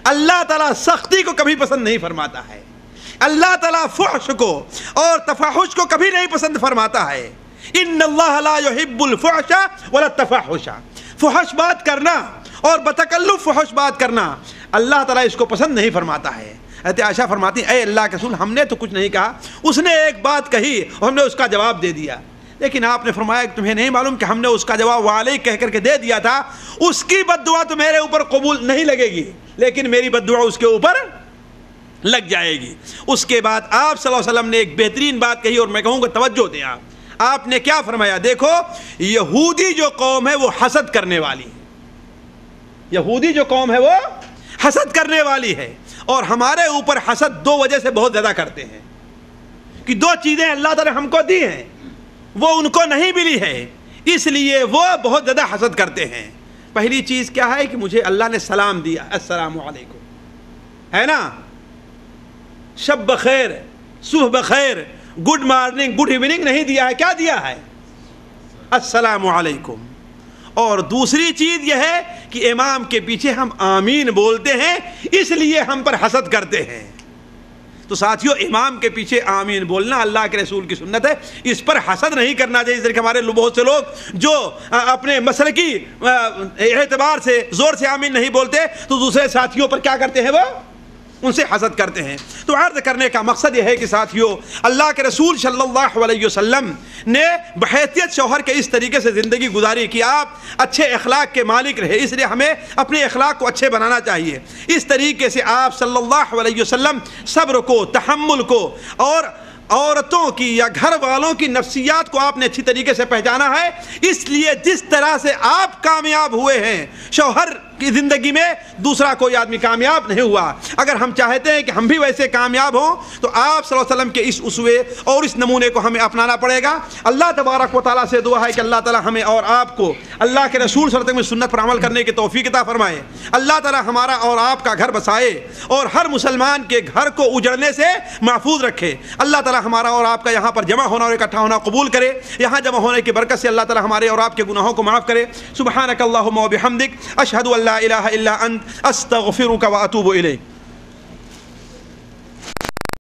اللہ تعالیٰ سختی کو کبھی پسند نہیں فرماتا ہے، اللہ تعالیٰ فحش کو اور تفحش کو کبھی نہیں پسند فرماتا ہے. ان اللہ لا يحب الفحش ولا التفحش. فحش بات کرنا اور بتکلف فحش بات کرنا اللہ تعالیٰ اس کو پسند نہیں فرماتا ہے. حضرت عائشہ فرماتی اے اللہ کے رسول، ہم نے تو کچھ نہیں کہا، اس نے ایک بات کہی اور ہم نے اس کا جواب دے دیا. لیکن آپ نے فرمایا کہ تمہیں نہیں معلوم کہ ہم نے اس کا جواب وعلیک کہہ کر کے دے دیا تھا، اس کی بد دعا تو میرے اوپر قبول نہیں لگے گی، لیکن میری بد دعا اس کے اوپر لگ جائے گی. اس کے بعد آپ صلی اللہ علیہ وسلم نے ایک بہترین بات کہی اور میں کہوں گا توجہ دیں. آپ نے کیا فرمایا؟ دیکھو یہودی جو قوم ہے وہ حسد کرنے والی ہے. یہودی جو قوم ہے وہ حسد کرنے والی ہے، اور ہمارے اوپر حسد 2 وجہ سے بہت زیادہ کرتے ہیں کہ 2 چیزیں اللہ تعالی ہم کو دی ہیں وہ ان کو نہیں ملی ہے، اس لیے وہ بہت زیادہ حسد کرتے ہیں. پہلی چیز کیا ہے کہ مجھے اللہ نے سلام دیا، السلام علیکم، ہے نا، شب بخیر، صبح بخیر، گڈ مارننگ، گڈ ایوننگ نہیں دیا ہے. کیا دیا ہے؟ السلام علیکم. اور دوسری چیز یہ ہے کہ امام کے پیچھے ہم آمین بولتے ہیں، اس لیے ہم پر حسد کرتے ہیں. تو ساتھیو امام کے پیچھے آمین بولنا اللہ کے رسول کی سنت ہے، اس پر حسد نہیں کرنا چاہیے. اس طرح کہ ہمارے بہت سے لوگ جو اپنے مسلکی اعتبار سے زور سے آمین نہیں بولتے تو دوسرے ساتھیوں پر کیا کرتے ہیں؟ وہ ان سے حسد کرتے ہیں. تو عرض کرنے کا مقصد یہ ہے کہ ساتھیو اللہ کے رسول صلی اللہ علیہ وسلم نے بحیثیت شوہر کے اس طریقے سے زندگی گزاری کہ آپ اچھے اخلاق کے مالک رہے، اس لیے ہمیں اپنے اخلاق کو اچھے بنانا چاہیے. اس طریقے سے آپ صلی اللہ علیہ وسلم صبر کو، تحمل کو اور عورتوں کی یا گھر والوں کی نفسیات کو آپ نے اچھی طریقے سے پہچانا ہے. اس لیے جس طرح سے آپ کامیاب ہوئے ہیں شوہر کی زندگی میں، دوسرا کوئی آدمی کامیاب نہیں ہوا. اگر ہم چاہتے ہیں کہ ہم بھی ویسے کامیاب ہوں تو آپ صلی اللہ علیہ وسلم کے اس اسوے اور اس نمونے کو ہمیں اپنانا پڑے گا. اللہ تبارک و تعالیٰ سے دعا ہے کہ اللہ تعالیٰ ہمیں اور آپ کو اللہ کے رسول صلی اللہ علیہ وسلم سنت پر عمل کرنے کی توفیق عطا فرمائے. اللہ تعالیٰ ہمارا اور آپ کا گھر بسائے اور ہر مسلمان کے گھر کو اجڑنے سے محفوظ رکھے. اللہ تعالیٰ ہمارا اور آپ کا یہاں پر جمع ہونا اور اکٹھا ہونا قبول کرے. یہاں جمع ہونے کی برکت سے اللہ تعالیٰ ہمارے اور آپ کے گناہوں کو معاف کرے. سبحانک اللہم و بحمدک، اشہد ان لا الہ الا انت، استغفرک و اتوب الیک.